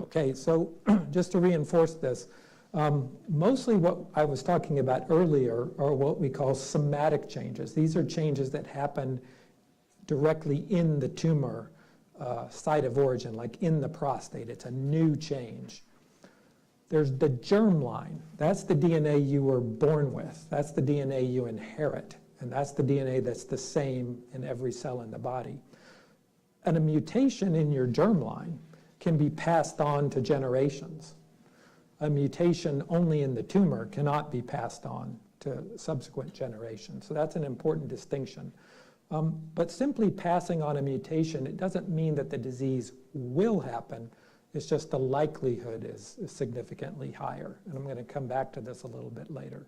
Okay, so just to reinforce this, mostly what I was talking about earlier are what we call somatic changes. These are changes that happen directly in the tumor site of origin, like in the prostate. It's a new change. There's the germline. That's the DNA you were born with. That's the DNA you inherit. And that's the DNA that's the same in every cell in the body. And a mutation in your germline can be passed on to generations. A mutation only in the tumor cannot be passed on to subsequent generations. So that's an important distinction. But simply passing on a mutation, it doesn't mean that the disease will happen. It's just the likelihood is significantly higher. And I'm going to come back to this a little bit later.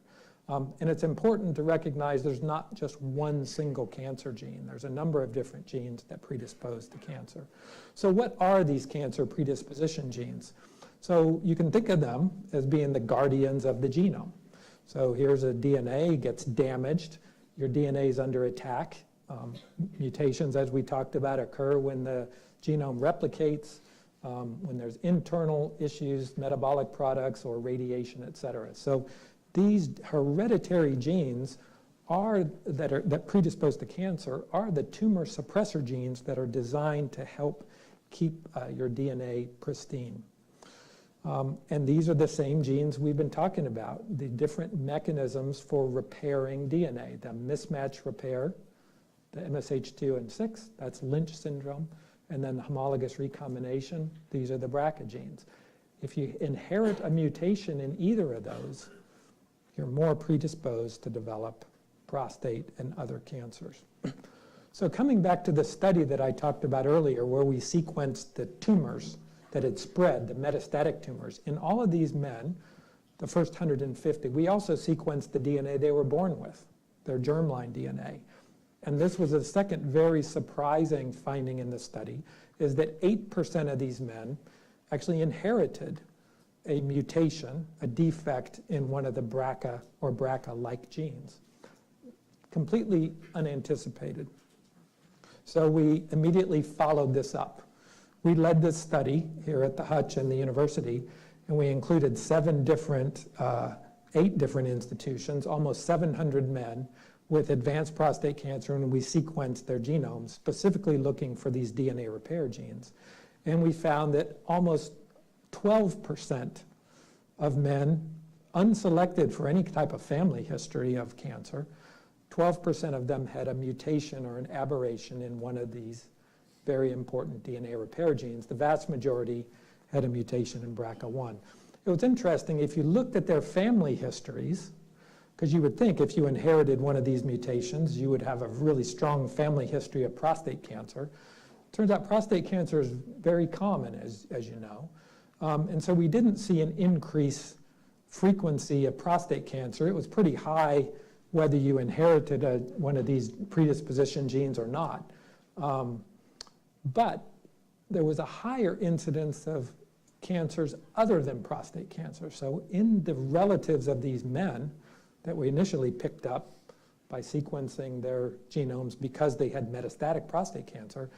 And it's important to recognize there's not just one single cancer gene. There's a number of different genes that predispose to cancer. So what are these cancer predisposition genes? So you can think of them as being the guardians of the genome. So here's a DNA, gets damaged. Your DNA is under attack. Mutations, as we talked about, occur when the genome replicates, when there's internal issues, metabolic products, or radiation, et cetera. So these hereditary genes that predispose to cancer are the tumor suppressor genes that are designed to help keep your DNA pristine. And these are the same genes we've been talking about, the different mechanisms for repairing DNA, the mismatch repair, the MSH2 and 6, that's Lynch syndrome, and then the homologous recombination, these are the BRCA genes. If you inherit a mutation in either of those, you're more predisposed to develop prostate and other cancers. So coming back to the study that I talked about earlier, where we sequenced the tumors that had spread, the metastatic tumors, in all of these men, the first 150, we also sequenced the DNA they were born with, their germline DNA. And this was a second very surprising finding in the study, is that 8% of these men actually inherited a mutation, a defect in one of the BRCA or BRCA-like genes. Completely unanticipated. So we immediately followed this up. We led this study here at the Hutch and the university, and we included 8 different institutions, almost 700 men with advanced prostate cancer, and we sequenced their genomes, specifically looking for these DNA repair genes. And we found that almost 12% of men, unselected for any type of family history of cancer, 12% of them had a mutation or an aberration in one of these very important DNA repair genes. The vast majority had a mutation in BRCA1. It was interesting, if you looked at their family histories, because you would think if you inherited one of these mutations, you would have a really strong family history of prostate cancer. Turns out prostate cancer is very common, as you know. And so we didn't see an increased frequency of prostate cancer. It was pretty high whether you inherited one of these predisposition genes or not. But there was a higher incidence of cancers other than prostate cancer. So in the relatives of these men that we initially picked up by sequencing their genomes because they had metastatic prostate cancer,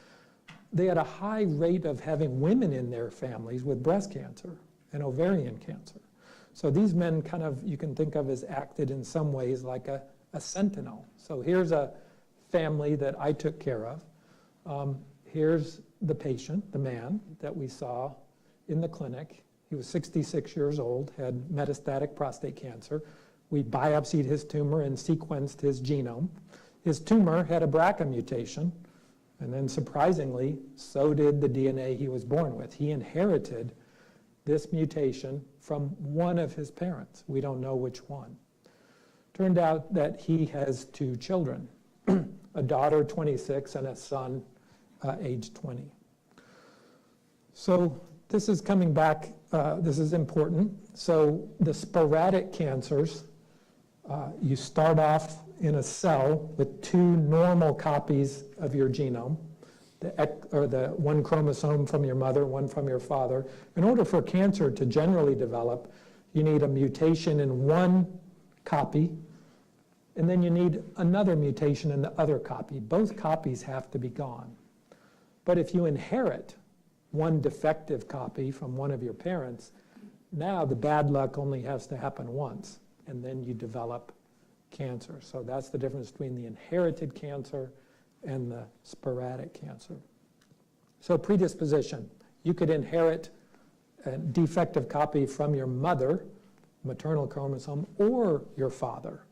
they had a high rate of having women in their families with breast cancer and ovarian cancer. So these men kind of, you can think of as acted in some ways like a sentinel. So here's a family that I took care of. Here's the patient, the man that we saw in the clinic. He was 66 years old, had metastatic prostate cancer. We biopsied his tumor and sequenced his genome. His tumor had a BRCA mutation, and then surprisingly, so did the DNA he was born with. He inherited this mutation from one of his parents. We don't know which one. Turned out that he has 2 children, a daughter, 26, and a son, age 20. So this is coming back, this is important. So the sporadic cancers, you start off in a cell with 2 normal copies of your genome, the one chromosome from your mother, one from your father. In order for cancer to generally develop, you need a mutation in one copy, and then you need another mutation in the other copy. Both copies have to be gone. But if you inherit one defective copy from one of your parents, now the bad luck only has to happen once, and then you develop cancer. So that's the difference between the inherited cancer and the sporadic cancer. So predisposition, you could inherit a defective copy from your mother, maternal chromosome, or your father.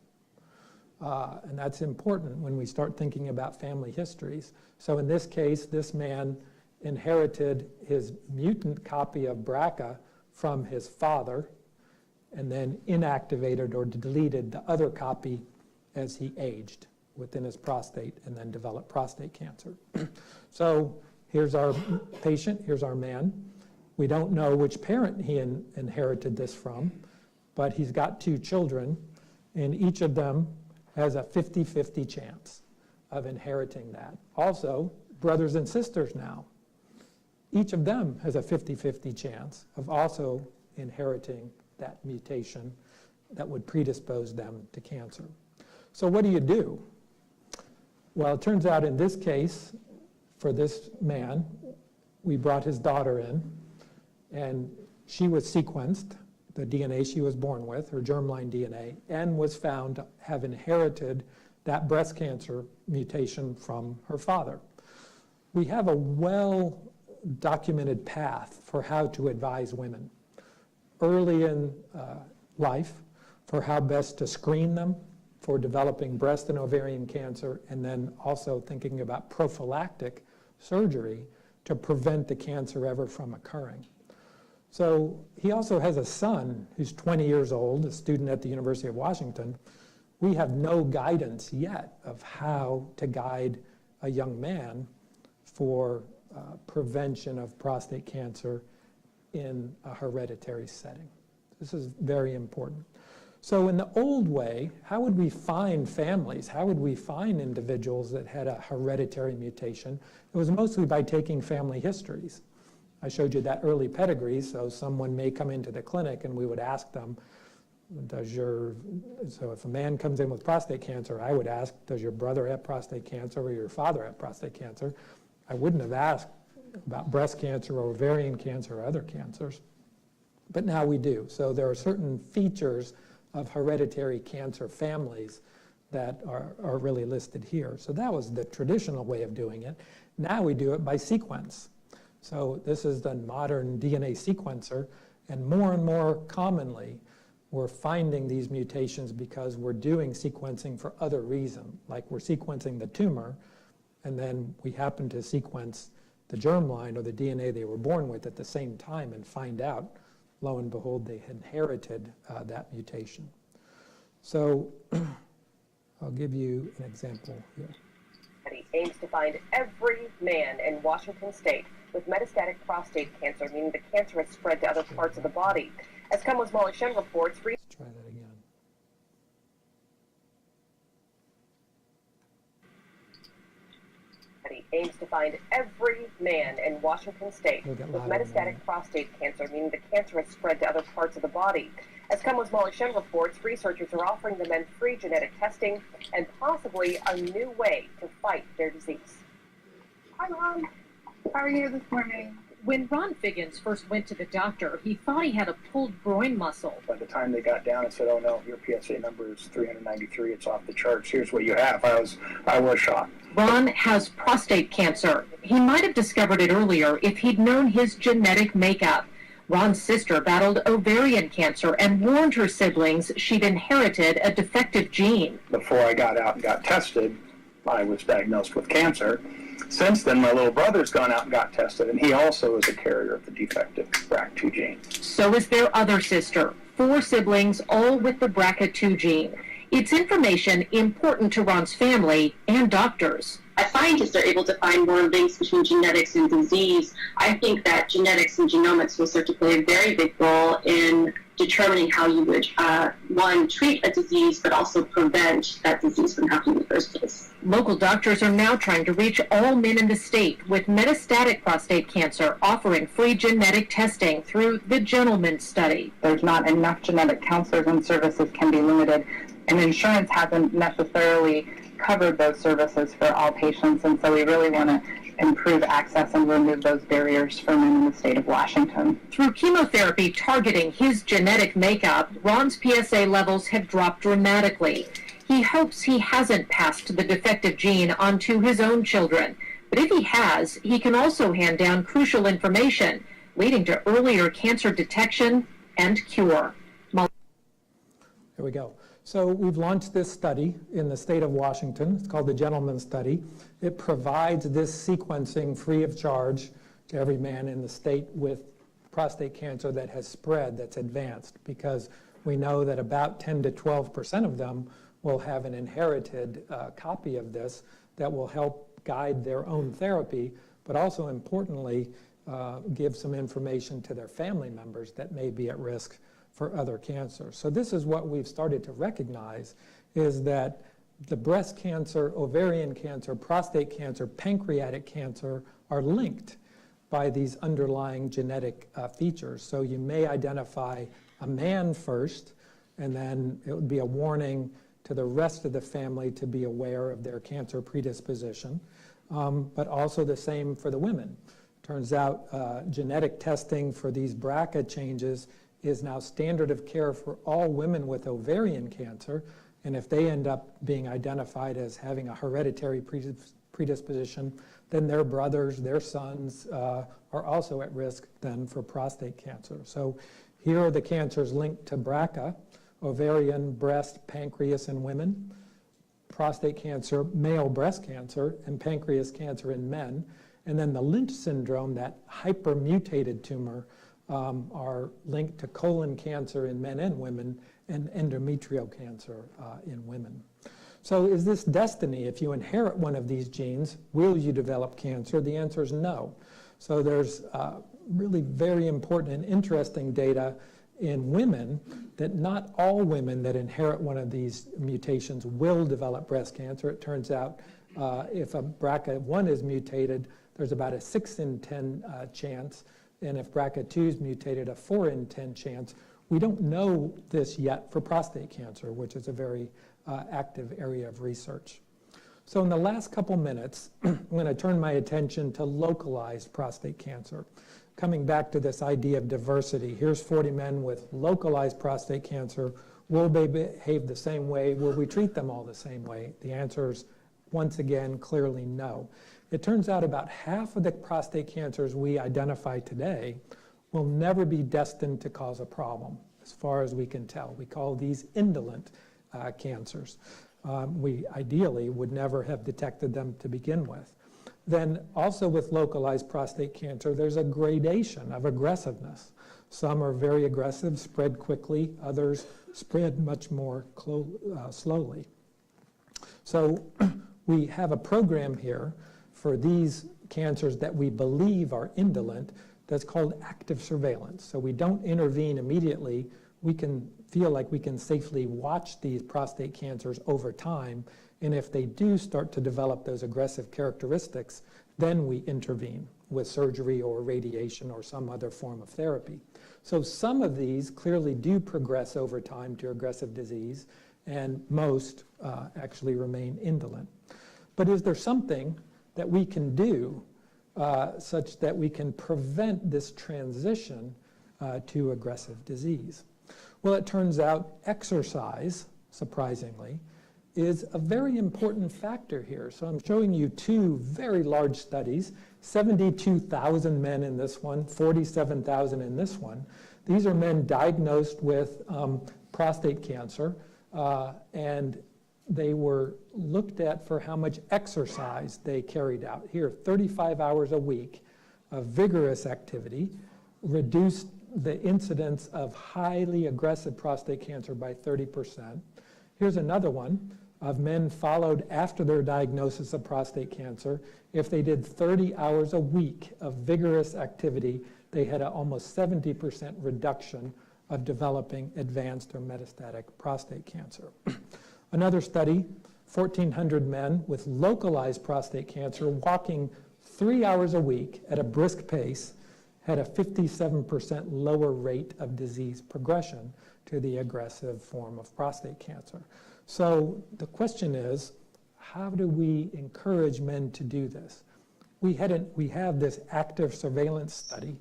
And that's important when we start thinking about family histories. So in this case, this man inherited his mutant copy of BRCA from his father, and then inactivated or deleted the other copy as he aged within his prostate, and then developed prostate cancer. So here's our patient, here's our man. We don't know which parent he inherited this from, but he's got 2 children, and each of them has a 50-50 chance of inheriting that. Also, brothers and sisters now. Each of them has a 50-50 chance of also inheriting that mutation that would predispose them to cancer. So what do? Well, it turns out in this case, for this man, we brought his daughter in, and she was sequenced, the DNA she was born with, her germline DNA, and was found to have inherited that breast cancer mutation from her father. We have a well-documented path for how to advise women early in life for how best to screen them for developing breast and ovarian cancer, and then also thinking about prophylactic surgery to prevent the cancer ever from occurring. So he also has a son who's 20 years old, a student at the University of Washington. We have no guidance yet of how to guide a young man for prevention of prostate cancer in a hereditary setting. This is very important. So in the old way, how would we find families? How would we find individuals that had a hereditary mutation? It was mostly by taking family histories. I showed you that early pedigree, so someone may come into the clinic and we would ask them, so if a man comes in with prostate cancer, I would ask, does your brother have prostate cancer or your father have prostate cancer? I wouldn't have asked about breast cancer or ovarian cancer or other cancers, but now we do. So there are certain features of hereditary cancer families that are really listed here. So that was the traditional way of doing it. Now we do it by sequence. So this is the modern DNA sequencer, and more commonly, we're finding these mutations because we're doing sequencing for other reasons, like we're sequencing the tumor, and then we happen to sequence the germline or the DNA they were born with at the same time and find out, lo and behold, they inherited that mutation. So I'll give you an example here. He aims to find every man in Washington state with metastatic prostate cancer, meaning the cancer has spread to other parts of the body. As come with Molly Shen reports, Let's try that again. he aims to find every man in Washington state with metastatic prostate cancer, meaning the cancer has spread to other parts of the body. As come with Molly Shen reports, researchers are offering the men free genetic testing and possibly a new way to fight their disease. Hi, Ron. How are you this morning? When Ron Figgins first went to the doctor, he thought he had a pulled groin muscle. By the time they got down and said, oh no, your PSA number is 393, it's off the charts, here's what you have, I was shocked. Ron has prostate cancer. He might have discovered it earlier if he'd known his genetic makeup. Ron's sister battled ovarian cancer and warned her siblings she'd inherited a defective gene. Before I got out and got tested, I was diagnosed with cancer. Since then, my little brother's gone out and got tested, and he also is a carrier of the defective BRCA2 gene. So is their other sister. 4 siblings, all with the BRCA2 gene. It's information important to Ron's family and doctors. As scientists are able to find more links between genetics and disease, I think that genetics and genomics will start to play a very big role in determining how you would, one, treat a disease, but also prevent that disease from happening in the first place. Local doctors are now trying to reach all men in the state with metastatic prostate cancer, offering free genetic testing through the Gentlemen study. There's not enough genetic counselors and services can be limited, and insurance hasn't necessarily covered those services for all patients, and so we really want to improve access and remove those barriers for men in the state of Washington. Through chemotherapy targeting his genetic makeup, Ron's PSA levels have dropped dramatically. He hopes he hasn't passed the defective gene onto his own children, but if he has, he can also hand down crucial information, leading to earlier cancer detection and cure. Here we go. So we've launched this study in the state of Washington. It's called the Gentlemen study. It provides this sequencing free of charge to every man in the state with prostate cancer that has spread, that's advanced, because we know that about 10 to 12% of them will have an inherited copy of this that will help guide their own therapy, but also importantly, give some information to their family members that may be at risk for other cancers. So this is what we've started to recognize, is that the breast cancer, ovarian cancer, prostate cancer, pancreatic cancer are linked by these underlying genetic features. So you may identify a man first, and then it would be a warning to the rest of the family to be aware of their cancer predisposition, but also the same for the women. Turns out genetic testing for these BRCA changes is now standard of care for all women with ovarian cancer, and if they end up being identified as having a hereditary predisposition, then their brothers, their sons are also at risk then for prostate cancer. So here are the cancers linked to BRCA: ovarian, breast, pancreas in women, prostate cancer, male breast cancer, and pancreas cancer in men. And then the Lynch syndrome, that hypermutated tumor, are linked to colon cancer in men and women, and endometrial cancer in women. So is this destiny? If you inherit one of these genes, will you develop cancer? The answer is no. So there's really very important and interesting data in women that not all women that inherit one of these mutations will develop breast cancer. It turns out if a BRCA1 is mutated, there's about a 6 in 10 chance. And if BRCA2 is mutated, a 4 in 10 chance. We don't know this yet for prostate cancer, which is a very active area of research. So in the last couple minutes, I'm going to turn my attention to localized prostate cancer. Coming back to this idea of diversity, here's 40 men with localized prostate cancer. Will they behave the same way? Will we treat them all the same way? The answer is, once again, clearly no. It turns out about half of the prostate cancers we identify today will never be destined to cause a problem, as far as we can tell. We call these indolent cancers. We ideally would never have detected them to begin with. Then also with localized prostate cancer, there's a gradation of aggressiveness. Some are very aggressive, spread quickly. Others spread much more slowly. So we have a program here for these cancers that we believe are indolent that's called active surveillance. So we don't intervene immediately. We can feel like we can safely watch these prostate cancers over time, and if they do start to develop those aggressive characteristics, then we intervene with surgery or radiation or some other form of therapy. So some of these clearly do progress over time to aggressive disease, and most actually remain indolent. But is there something that we can do such that we can prevent this transition to aggressive disease? Well, it turns out exercise, surprisingly, is a very important factor here. So I'm showing you two very large studies, 72,000 men in this one, 47,000 in this one. These are men diagnosed with prostate cancer, and they were looked at for how much exercise they carried out. Here, 35 hours a week of vigorous activity reduced the incidence of highly aggressive prostate cancer by 30%. Here's another one of men followed after their diagnosis of prostate cancer. If they did 30 hours a week of vigorous activity, they had an almost 70% reduction of developing advanced or metastatic prostate cancer. Another study, 1,400 men with localized prostate cancer walking 3 hours a week at a brisk pace had a 57% lower rate of disease progression to the aggressive form of prostate cancer. So the question is, how do we encourage men to do this? We have this active surveillance study.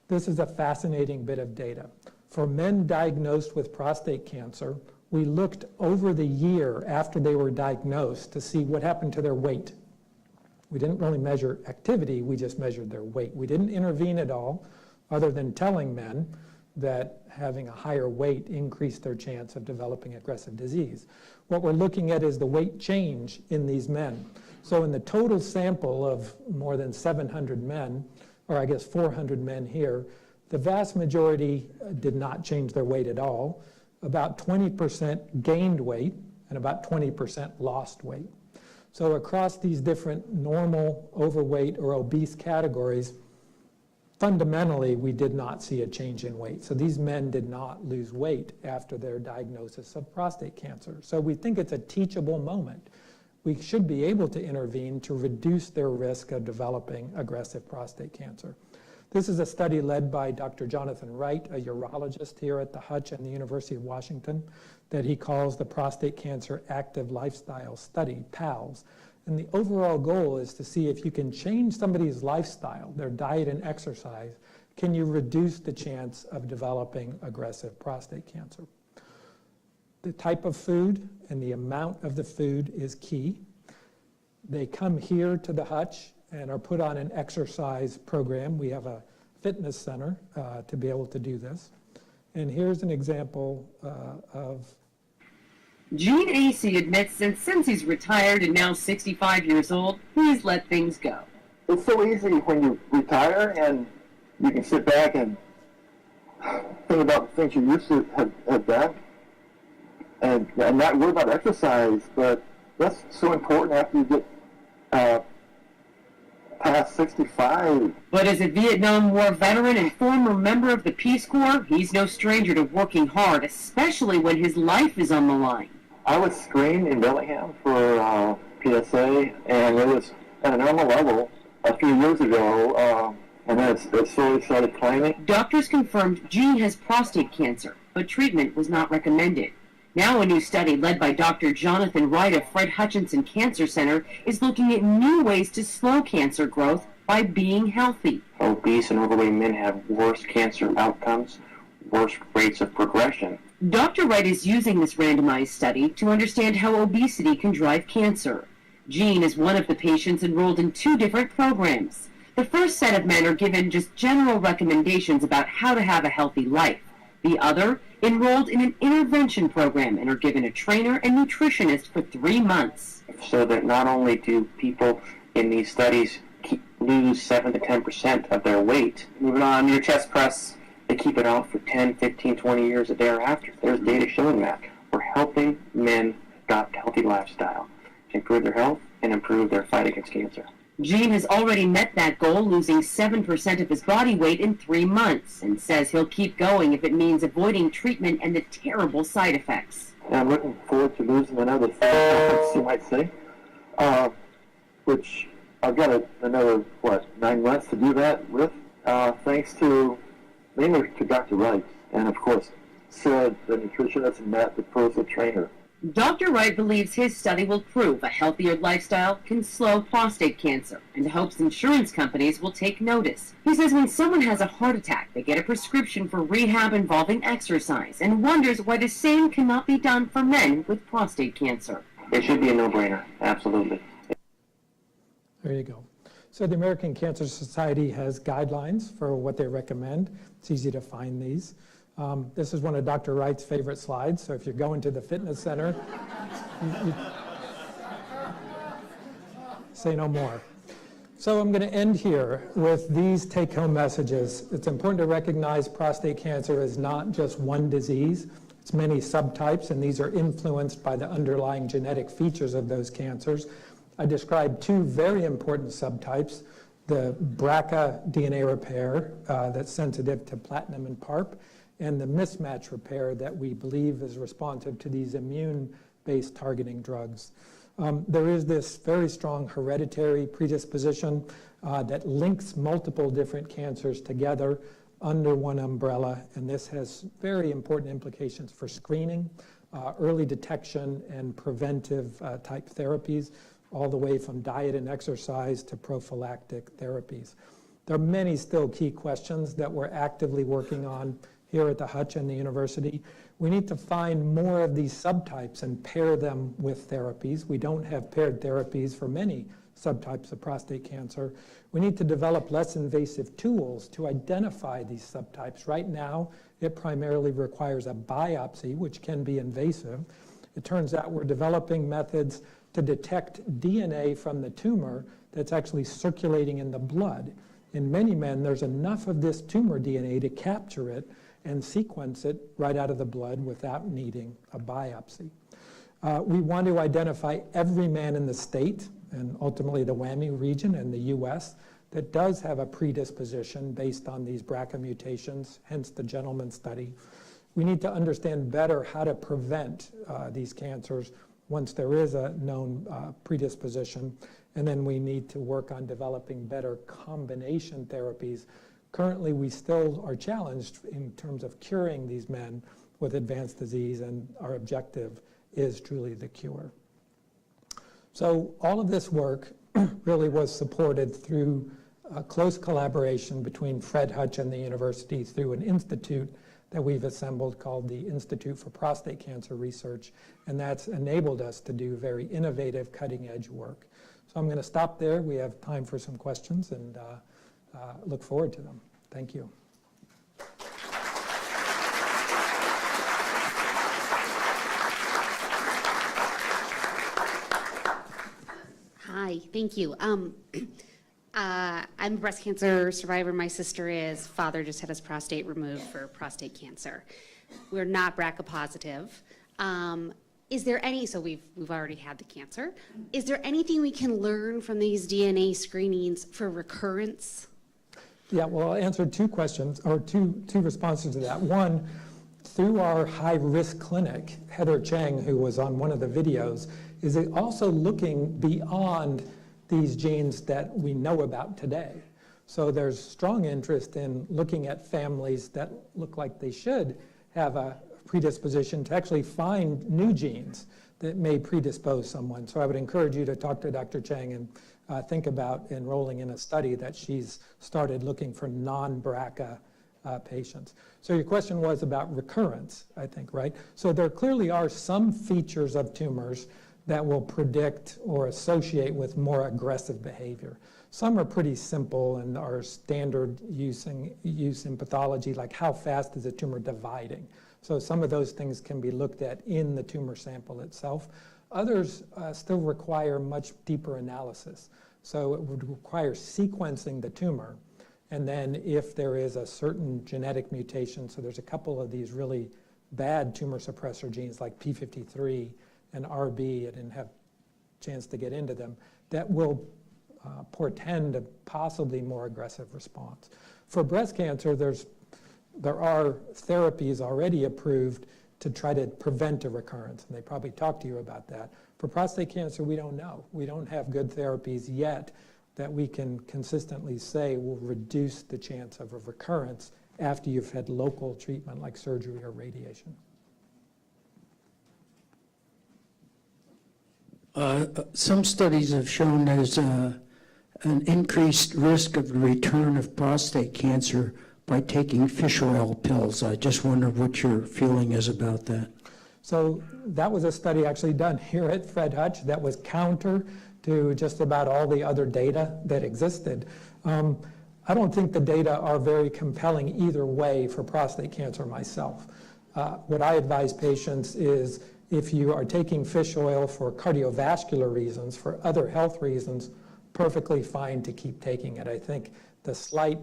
This is a fascinating bit of data. For men diagnosed with prostate cancer, we looked over the year after they were diagnosed to see what happened to their weight. We didn't really measure activity, we just measured their weight. We didn't intervene at all, other than telling men that having a higher weight increased their chance of developing aggressive disease. What we're looking at is the weight change in these men. So in the total sample of more than 700 men, or I guess 400 men here, the vast majority did not change their weight at all. About 20% gained weight and about 20% lost weight. So across these different normal, overweight, or obese categories, fundamentally, we did not see a change in weight. So these men did not lose weight after their diagnosis of prostate cancer. So we think it's a teachable moment. We should be able to intervene to reduce their risk of developing aggressive prostate cancer. This is a study led by Dr. Jonathan Wright, a urologist here at the Hutch and the University of Washington, that he calls the Prostate Cancer Active Lifestyle Study, PALS. And the overall goal is to see if you can change somebody's lifestyle, their diet and exercise, can you reduce the chance of developing aggressive prostate cancer? The type of food and the amount of the food is key. They come here to the Hutch and are put on an exercise program. We have a fitness center to be able to do this. And here's an example of... Gene Acey admits that since he's retired and now 65 years old, he's let things go. It's so easy when you retire and you can sit back and think about the things you used to have done and not worry about exercise, but that's so important after you get past 65. But as a Vietnam War veteran and former member of the Peace Corps, he's no stranger to working hard, especially when his life is on the line. I was screened in Bellingham for PSA, and it was at a normal level a few years ago, and then it slowly started climbing. Doctors confirmed Gene has prostate cancer, but treatment was not recommended. Now a new study led by Dr. Jonathan Wright of Fred Hutchinson Cancer Center is looking at new ways to slow cancer growth by being healthy. Obese and overweight men have worse cancer outcomes, worse rates of progression. Dr. Wright is using this randomized study to understand how obesity can drive cancer. Gene is one of the patients enrolled in 2 different programs. The first set of men are given just general recommendations about how to have a healthy life. The other enrolled in an intervention program and are given a trainer and nutritionist for 3 months. So that not only do people in these studies lose 7 to 10% of their weight, moving on your chest press, they keep it out for 10, 15, 20 years thereafter. There's data showing that. We're helping men adopt a healthy lifestyle to improve their health and improve their fight against cancer. Gene has already met that goal, losing 7% of his body weight in 3 months, and says he'll keep going if it means avoiding treatment and the terrible side effects. And I'm looking forward to losing another 4 pounds, you might say, which I've got another, 9 months to do that with, thanks to, mainly to Dr. Wright, and of course, Sid, the nutritionist, and Matt, the personal trainer. Dr. Wright believes his study will prove a healthier lifestyle can slow prostate cancer and hopes insurance companies will take notice. He says when someone has a heart attack, they get a prescription for rehab involving exercise and wonders why the same cannot be done for men with prostate cancer. It should be a no-brainer, absolutely. There you go. So the American Cancer Society has guidelines for what they recommend. It's easy to find these. This is one of Dr. Wright's favorite slides, so if you're going to the fitness center, you say no more. So I'm going to end here with these take-home messages. It's important to recognize prostate cancer is not just one disease. It's many subtypes, and these are influenced by the underlying genetic features of those cancers. I described two very important subtypes, the BRCA DNA repair that's sensitive to platinum and PARP, and the mismatch repair that we believe is responsive to these immune-based targeting drugs. There is this very strong hereditary predisposition that links multiple different cancers together under one umbrella, and this has very important implications for screening, early detection, and preventive type therapies, all the way from diet and exercise to prophylactic therapies. There are many still key questions that we're actively working on here at the Hutch and the university. We need to find more of these subtypes and pair them with therapies. We don't have paired therapies for many subtypes of prostate cancer. We need to develop less invasive tools to identify these subtypes. Right now, it primarily requires a biopsy, which can be invasive. It turns out we're developing methods to detect DNA from the tumor that's actually circulating in the blood. In many men, there's enough of this tumor DNA to capture it and sequence it right out of the blood without needing a biopsy. We want to identify every man in the state and ultimately the WAMI region in the US that does have a predisposition based on these BRCA mutations, hence the Gentleman study. We need to understand better how to prevent these cancers once there is a known predisposition, and then we need to work on developing better combination therapies. Currently, we still are challenged in terms of curing these men with advanced disease, and our objective is truly the cure. So all of this work really was supported through a close collaboration between Fred Hutch and the university through an institute that we've assembled called the Institute for Prostate Cancer Research, and that's enabled us to do very innovative, cutting-edge work. So I'm going to stop there. We have time for some questions, and look forward to them. Thank you. Hi, thank you. I'm a breast cancer survivor. My sister is. Father just had his prostate removed for prostate cancer. We're not BRCA positive. Is there any, so we've already had the cancer. Is there anything we can learn from these DNA screenings for recurrence? Yeah, well, I'll answer two questions, or two responses to that. One, through our high-risk clinic, Heather Chang, who was on one of the videos, is also looking beyond these genes that we know about today. So there's strong interest in looking at families that look like they should have a predisposition to actually find new genes that may predispose someone. So I would encourage you to talk to Dr. Chang and think about enrolling in a study that she's started looking for non-BRCA patients. So your question was about recurrence, I think, right? So there clearly are some features of tumors that will predict or associate with more aggressive behavior. Some are pretty simple and are standard use in pathology, like how fast is a tumor dividing. So some of those things can be looked at in the tumor sample itself. Others still require much deeper analysis. So it would require sequencing the tumor. And then if there is a certain genetic mutation, so there's a couple of these really bad tumor suppressor genes like P53 and RB, I didn't have a chance to get into them, that will portend a possibly more aggressive response. For breast cancer, there are therapies already approved to try to prevent a recurrence, and they probably talked to you about that. For prostate cancer, we don't know. We don't have good therapies yet that we can consistently say will reduce the chance of a recurrence after you've had local treatment like surgery or radiation. Some studies have shown there's an increased risk of the return of prostate cancer by taking fish oil pills. I just wonder what your feeling is about that. So that was a study actually done here at Fred Hutch that was counter to just about all the other data that existed. I don't think the data are very compelling either way for prostate cancer myself. What I advise patients is if you are taking fish oil for cardiovascular reasons, for other health reasons, perfectly fine to keep taking it. I think the slight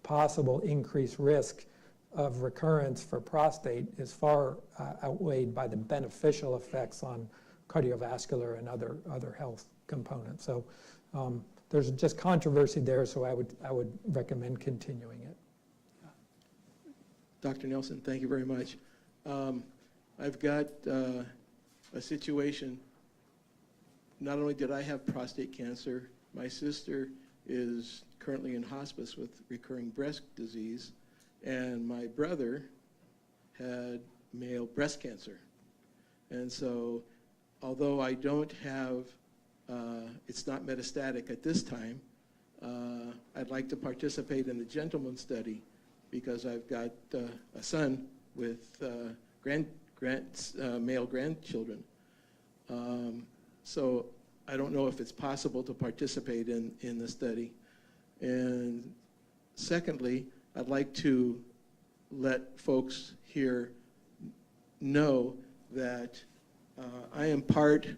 possible increased risk of recurrence for prostate is far outweighed by the beneficial effects on cardiovascular and other health components. So there's just controversy there, so I would recommend continuing it. Dr. Nelson, thank you very much. I've got a situation. Not only did I have prostate cancer, my sister is currently in hospice with recurring breast disease, and my brother had male breast cancer. And so, although I don't have, it's not metastatic at this time, I'd like to participate in the Gentleman study because I've got a son with male grandchildren. So I don't know if it's possible to participate in the study. And secondly, I'd like to let folks here know that I am part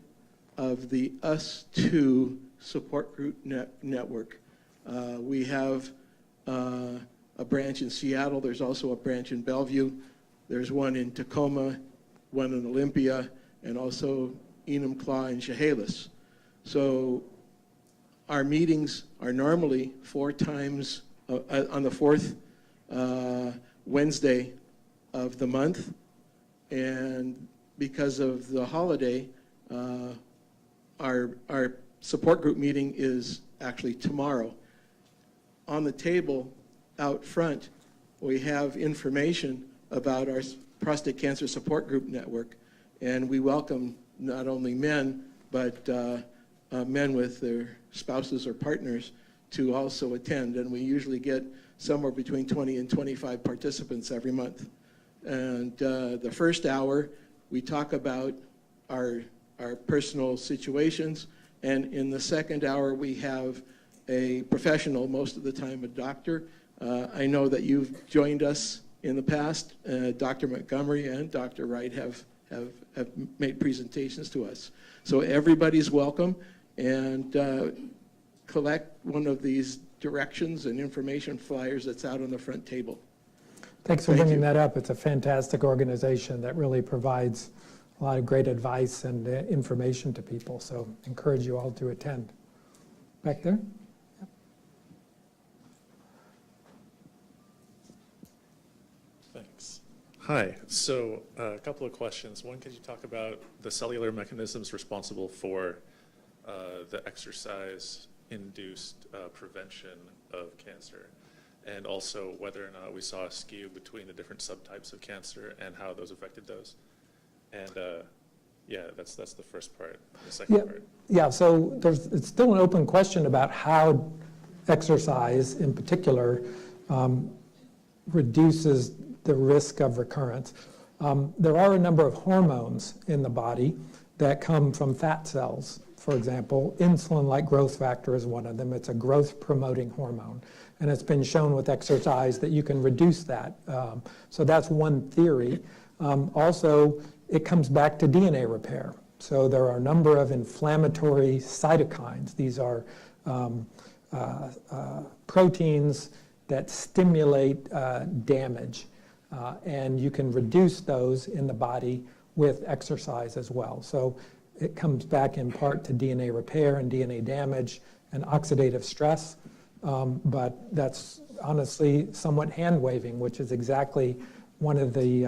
of the US2 support group network. We have a branch in Seattle. There's also a branch in Bellevue. There's one in Tacoma, one in Olympia, and also Enumclaw and Chehalis. So our meetings are normally 4 times on the 4th Wednesday of the month. And because of the holiday, our support group meeting is actually tomorrow. On the table out front, we have information about our prostate cancer support group network, and we welcome not only men, but men with their spouses or partners to also attend, and we usually get somewhere between 20 and 25 participants every month. And the first hour, we talk about our personal situations, and in the second hour, we have a professional, most of the time a doctor. I know that you've joined us in the past. Dr. Montgomery and Dr. Wright have made presentations to us. So everybody's welcome, and collect one of these directions and information flyers that's out on the front table. Thanks for bringing that up. It's a fantastic organization that really provides a lot of great advice and information to people. So encourage you all to attend. Back there? Yep. Thanks. Hi. So a couple of questions. One, could you talk about the cellular mechanisms responsible for the exercise-induced prevention of cancer, and also whether or not we saw a skew between the different subtypes of cancer and how those affected those? And yeah, that's the first part. The second part. Yeah, so it's still an open question about how exercise in particular reduces the risk of recurrence. There are a number of hormones in the body that come from fat cells. For example, insulin-like growth factor is one of them. It's a growth-promoting hormone. And it's been shown with exercise that you can reduce that. So that's one theory. Also, it comes back to DNA repair. So there are a number of inflammatory cytokines. These are proteins that stimulate damage. And you can reduce those in the body with exercise as well. So it comes back in part to DNA repair and DNA damage and oxidative stress. But that's honestly somewhat hand-waving, which is exactly one of the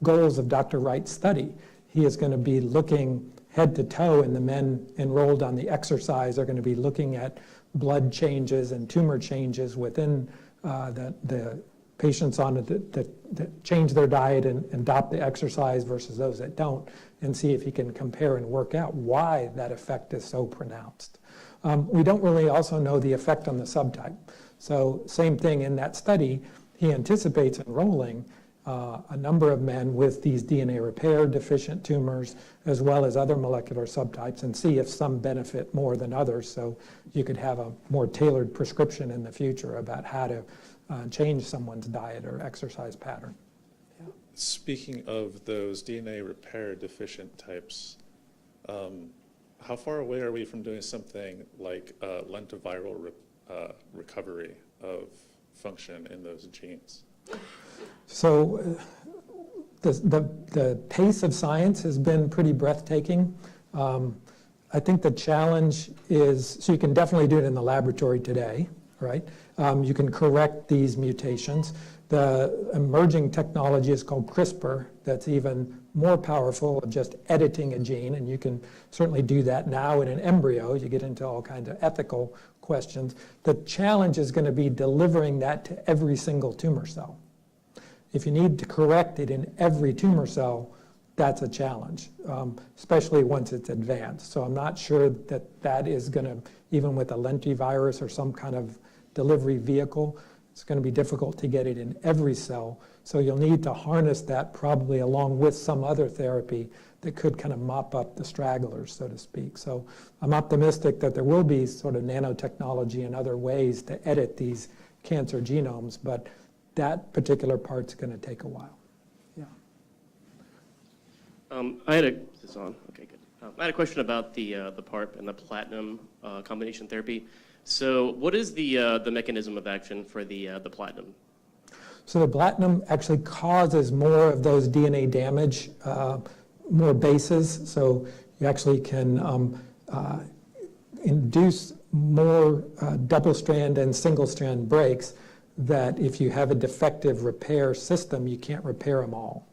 goals of Dr. Wright's study. He is going to be looking head to toe, and the men enrolled on the exercise are going to be looking at blood changes and tumor changes within the patients on it that change their diet and adopt the exercise versus those that don't, and see if he can compare and work out why that effect is so pronounced. We don't really also know the effect on the subtype. So same thing in that study, he anticipates enrolling a number of men with these DNA repair deficient tumors, as well as other molecular subtypes, and see if some benefit more than others, so you could have a more tailored prescription in the future about how to change someone's diet or exercise pattern. Yeah. Speaking of those DNA repair deficient types, how far away are we from doing something like lentiviral recovery of function in those genes? So the pace of science has been pretty breathtaking. I think the challenge is, so you can definitely do it in the laboratory today, right? You can correct these mutations. The emerging technology is called CRISPR, that's even more powerful of just editing a gene, and you can certainly do that now in an embryo. You get into all kinds of ethical questions. The challenge is going to be delivering that to every single tumor cell. If you need to correct it in every tumor cell, that's a challenge, especially once it's advanced. So I'm not sure that that is going to, even with a lentivirus or some kind of delivery vehicle, it's going to be difficult to get it in every cell. So you'll need to harness that probably along with some other therapy that could kind of mop up the stragglers, so to speak. So I'm optimistic that there will be sort of nanotechnology and other ways to edit these cancer genomes, but that particular part's going to take a while. Yeah. I had a question about the PARP and the platinum combination therapy. So what is the mechanism of action for the platinum? So the platinum actually causes more of those DNA damage, more bases. So you actually can induce more double-strand and single-strand breaks that if you have a defective repair system, you can't repair them all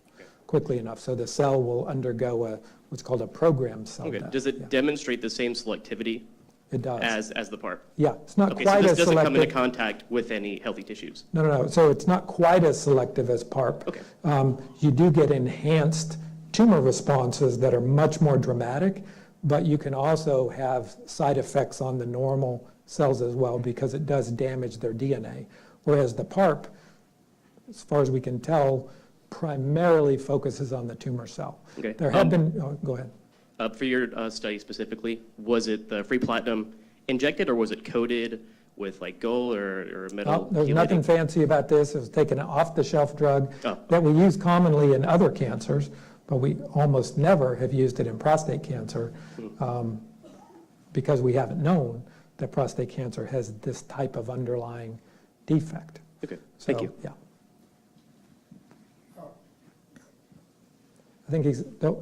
quickly enough. So the cell will undergo what's called a programmed cell death. Does it demonstrate the same selectivity? It does. As the PARP? Yeah, it's not quite so as this doesn't selective. come into contact with any healthy tissues? No. So it's not quite as selective as PARP. Okay. You do get enhanced tumor responses that are much more dramatic, but you can also have side effects on the normal cells as well because it does damage their DNA. Whereas the PARP, as far as we can tell, primarily focuses on the tumor cell. Okay. There have been, go ahead. For your study specifically, was it the free platinum injected or was it coated with like gold or metal? There's nothing fancy about this. It was taken an off-the-shelf drug Oh. that we use commonly in other cancers, but we almost never have used it in prostate cancer because we haven't known that prostate cancer has this type of underlying defect. Okay, thank you. Yeah. I think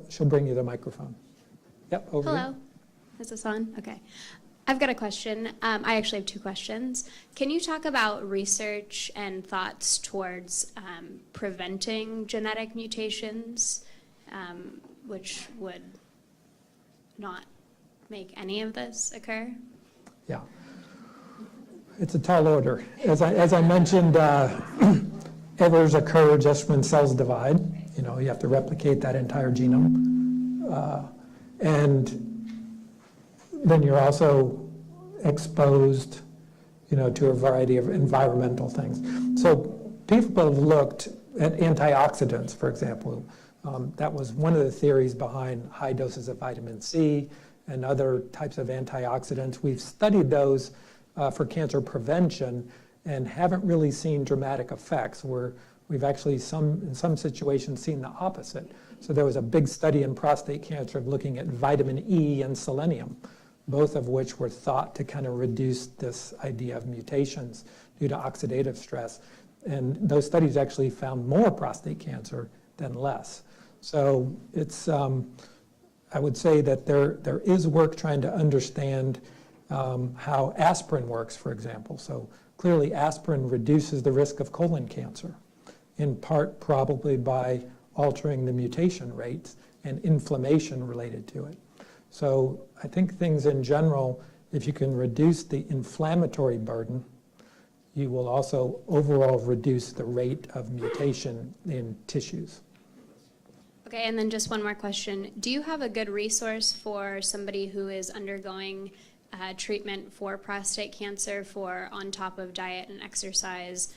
she'll bring you the microphone. Yep, over Hello. here. Is this on? Okay. I've got a question. I actually have two questions. Can you talk about research and thoughts towards preventing genetic mutations, which would not make any of this occur? Yeah. It's a tall order. As I mentioned, errors occur just when cells divide. You know, you have to replicate that entire genome. And then you're also exposed, you know, to a variety of environmental things. So people have looked at antioxidants, for example. That was one of the theories behind high doses of vitamin C and other types of antioxidants. We've studied those for cancer prevention and haven't really seen dramatic effects. We've actually in some situations seen the opposite. So there was a big study in prostate cancer of looking at vitamin E and selenium, both of which were thought to kind of reduce this idea of mutations due to oxidative stress. And those studies actually found more prostate cancer than less. So it's, I would say that there is work trying to understand how aspirin works, for example. So clearly aspirin reduces the risk of colon cancer, in part probably by altering the mutation rates and inflammation related to it. So I think things in general, if you can reduce the inflammatory burden, you will also overall reduce the rate of mutation in tissues. Okay, and then just one more question. Do you have a good resource for somebody who is undergoing treatment for prostate cancer for on top of diet and exercise,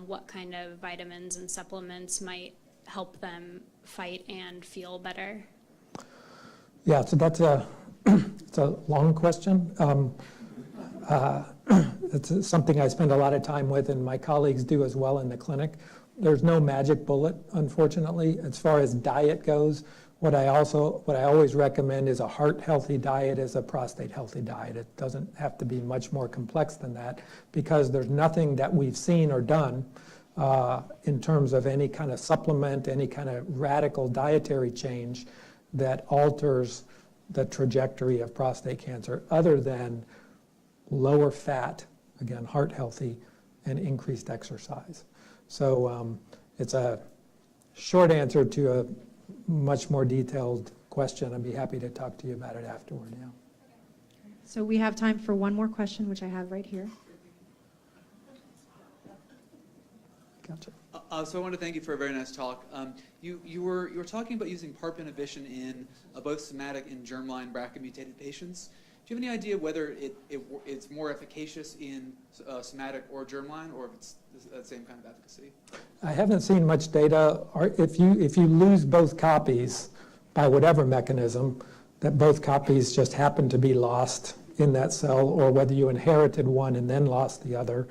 what kind of vitamins and supplements might help them fight and feel better? Yeah, so that's it's a long question. It's something I spend a lot of time with, and my colleagues do as well in the clinic. There's no magic bullet, unfortunately. As far as diet goes, what I always recommend is a heart-healthy diet is a prostate-healthy diet. It doesn't have to be much more complex than that, because there's nothing that we've seen or done in terms of any kind of supplement, any kind of radical dietary change that alters the trajectory of prostate cancer, other than lower fat, again, heart healthy, and increased exercise. So it's a short answer to a much more detailed question. I'd be happy to talk to you about it afterward. Yeah. So we have time for one more question, which I have right here. Gotcha. So I want to thank you for a very nice talk. You were talking about using PARP inhibition in both somatic and germline BRCA mutated patients. Do you have any idea whether it's more efficacious in somatic or germline, or if it's the same kind of efficacy? I haven't seen much data. If you lose both copies by whatever mechanism, that both copies just happen to be lost in that cell, or whether you inherited one and then lost the other,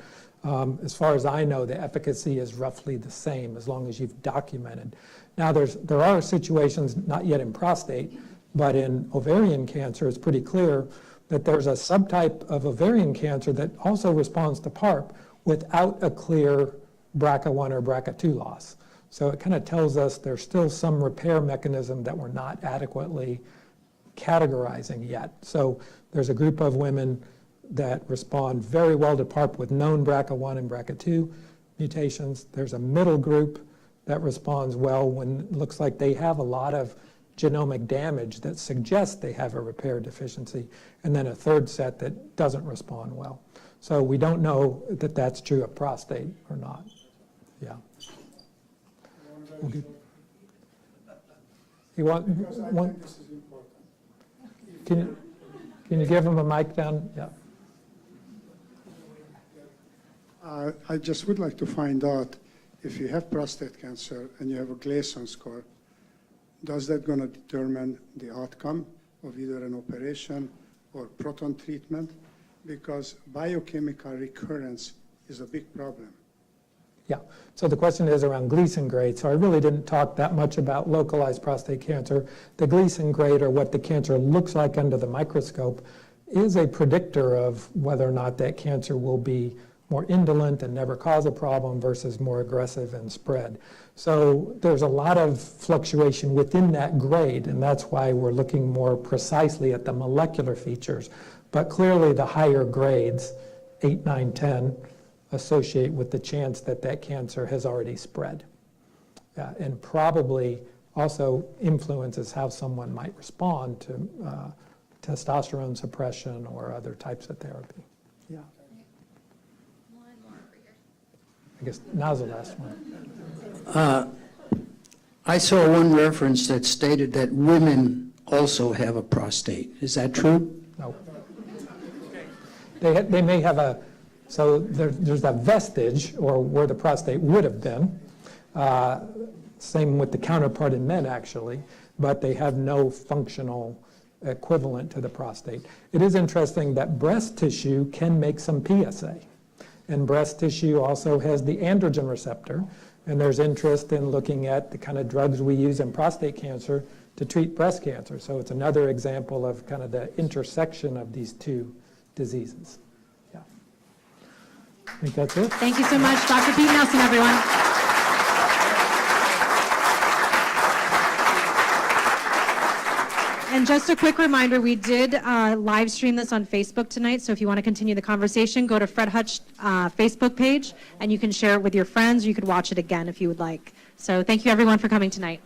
as far as I know, the efficacy is roughly the same as long as you've documented. Now, there are situations, not yet in prostate, but in ovarian cancer, it's pretty clear that there's a subtype of ovarian cancer that also responds to PARP without a clear BRCA1 or BRCA2 loss. So it kind of tells us there's still some repair mechanism that we're not adequately categorizing yet. So there's a group of women that respond very well to PARP with known BRCA1 and BRCA2 mutations. There's a middle group that responds well when it looks like they have a lot of genomic damage that suggests they have a repair deficiency, and then a third set that doesn't respond well. So we don't know that that's true of prostate or not. Yeah. Okay. You want one? This is important. Can you give him a mic down? Yeah. I just would like to find out if you have prostate cancer and you have a Gleason score, does that going to determine the outcome of either an operation or proton treatment? Because biochemical recurrence is a big problem. Yeah, so the question is around Gleason grade. So I really didn't talk that much about localized prostate cancer. The Gleason grade, or what the cancer looks like under the microscope, is a predictor of whether or not that cancer will be more indolent and never cause a problem versus more aggressive and spread. So there's a lot of fluctuation within that grade, and that's why we're looking more precisely at the molecular features. But clearly the higher grades, 8, 9, 10, associate with the chance that that cancer has already spread. And probably also influences how someone might respond to testosterone suppression or other types of therapy. Yeah. I guess now's the last one. I saw one reference that stated that women also have a prostate. Is that true? No. They may have a, so there's a vestige, or where the prostate would have been. Same with the counterpart in men, actually, but they have no functional equivalent to the prostate. It is interesting that breast tissue can make some PSA. And breast tissue also has the androgen receptor, and there's interest in looking at the kind of drugs we use in prostate cancer to treat breast cancer. So it's another example of kind of the intersection of these two diseases. Yeah. I think that's it. Thank you so much, Dr. Pete Nelson, everyone. And just a quick reminder, we did live stream this on Facebook tonight, so if you want to continue the conversation, go to Fred Hutch Facebook page, and you can share it with your friends, or you could watch it again if you would like. So thank you, everyone, for coming tonight.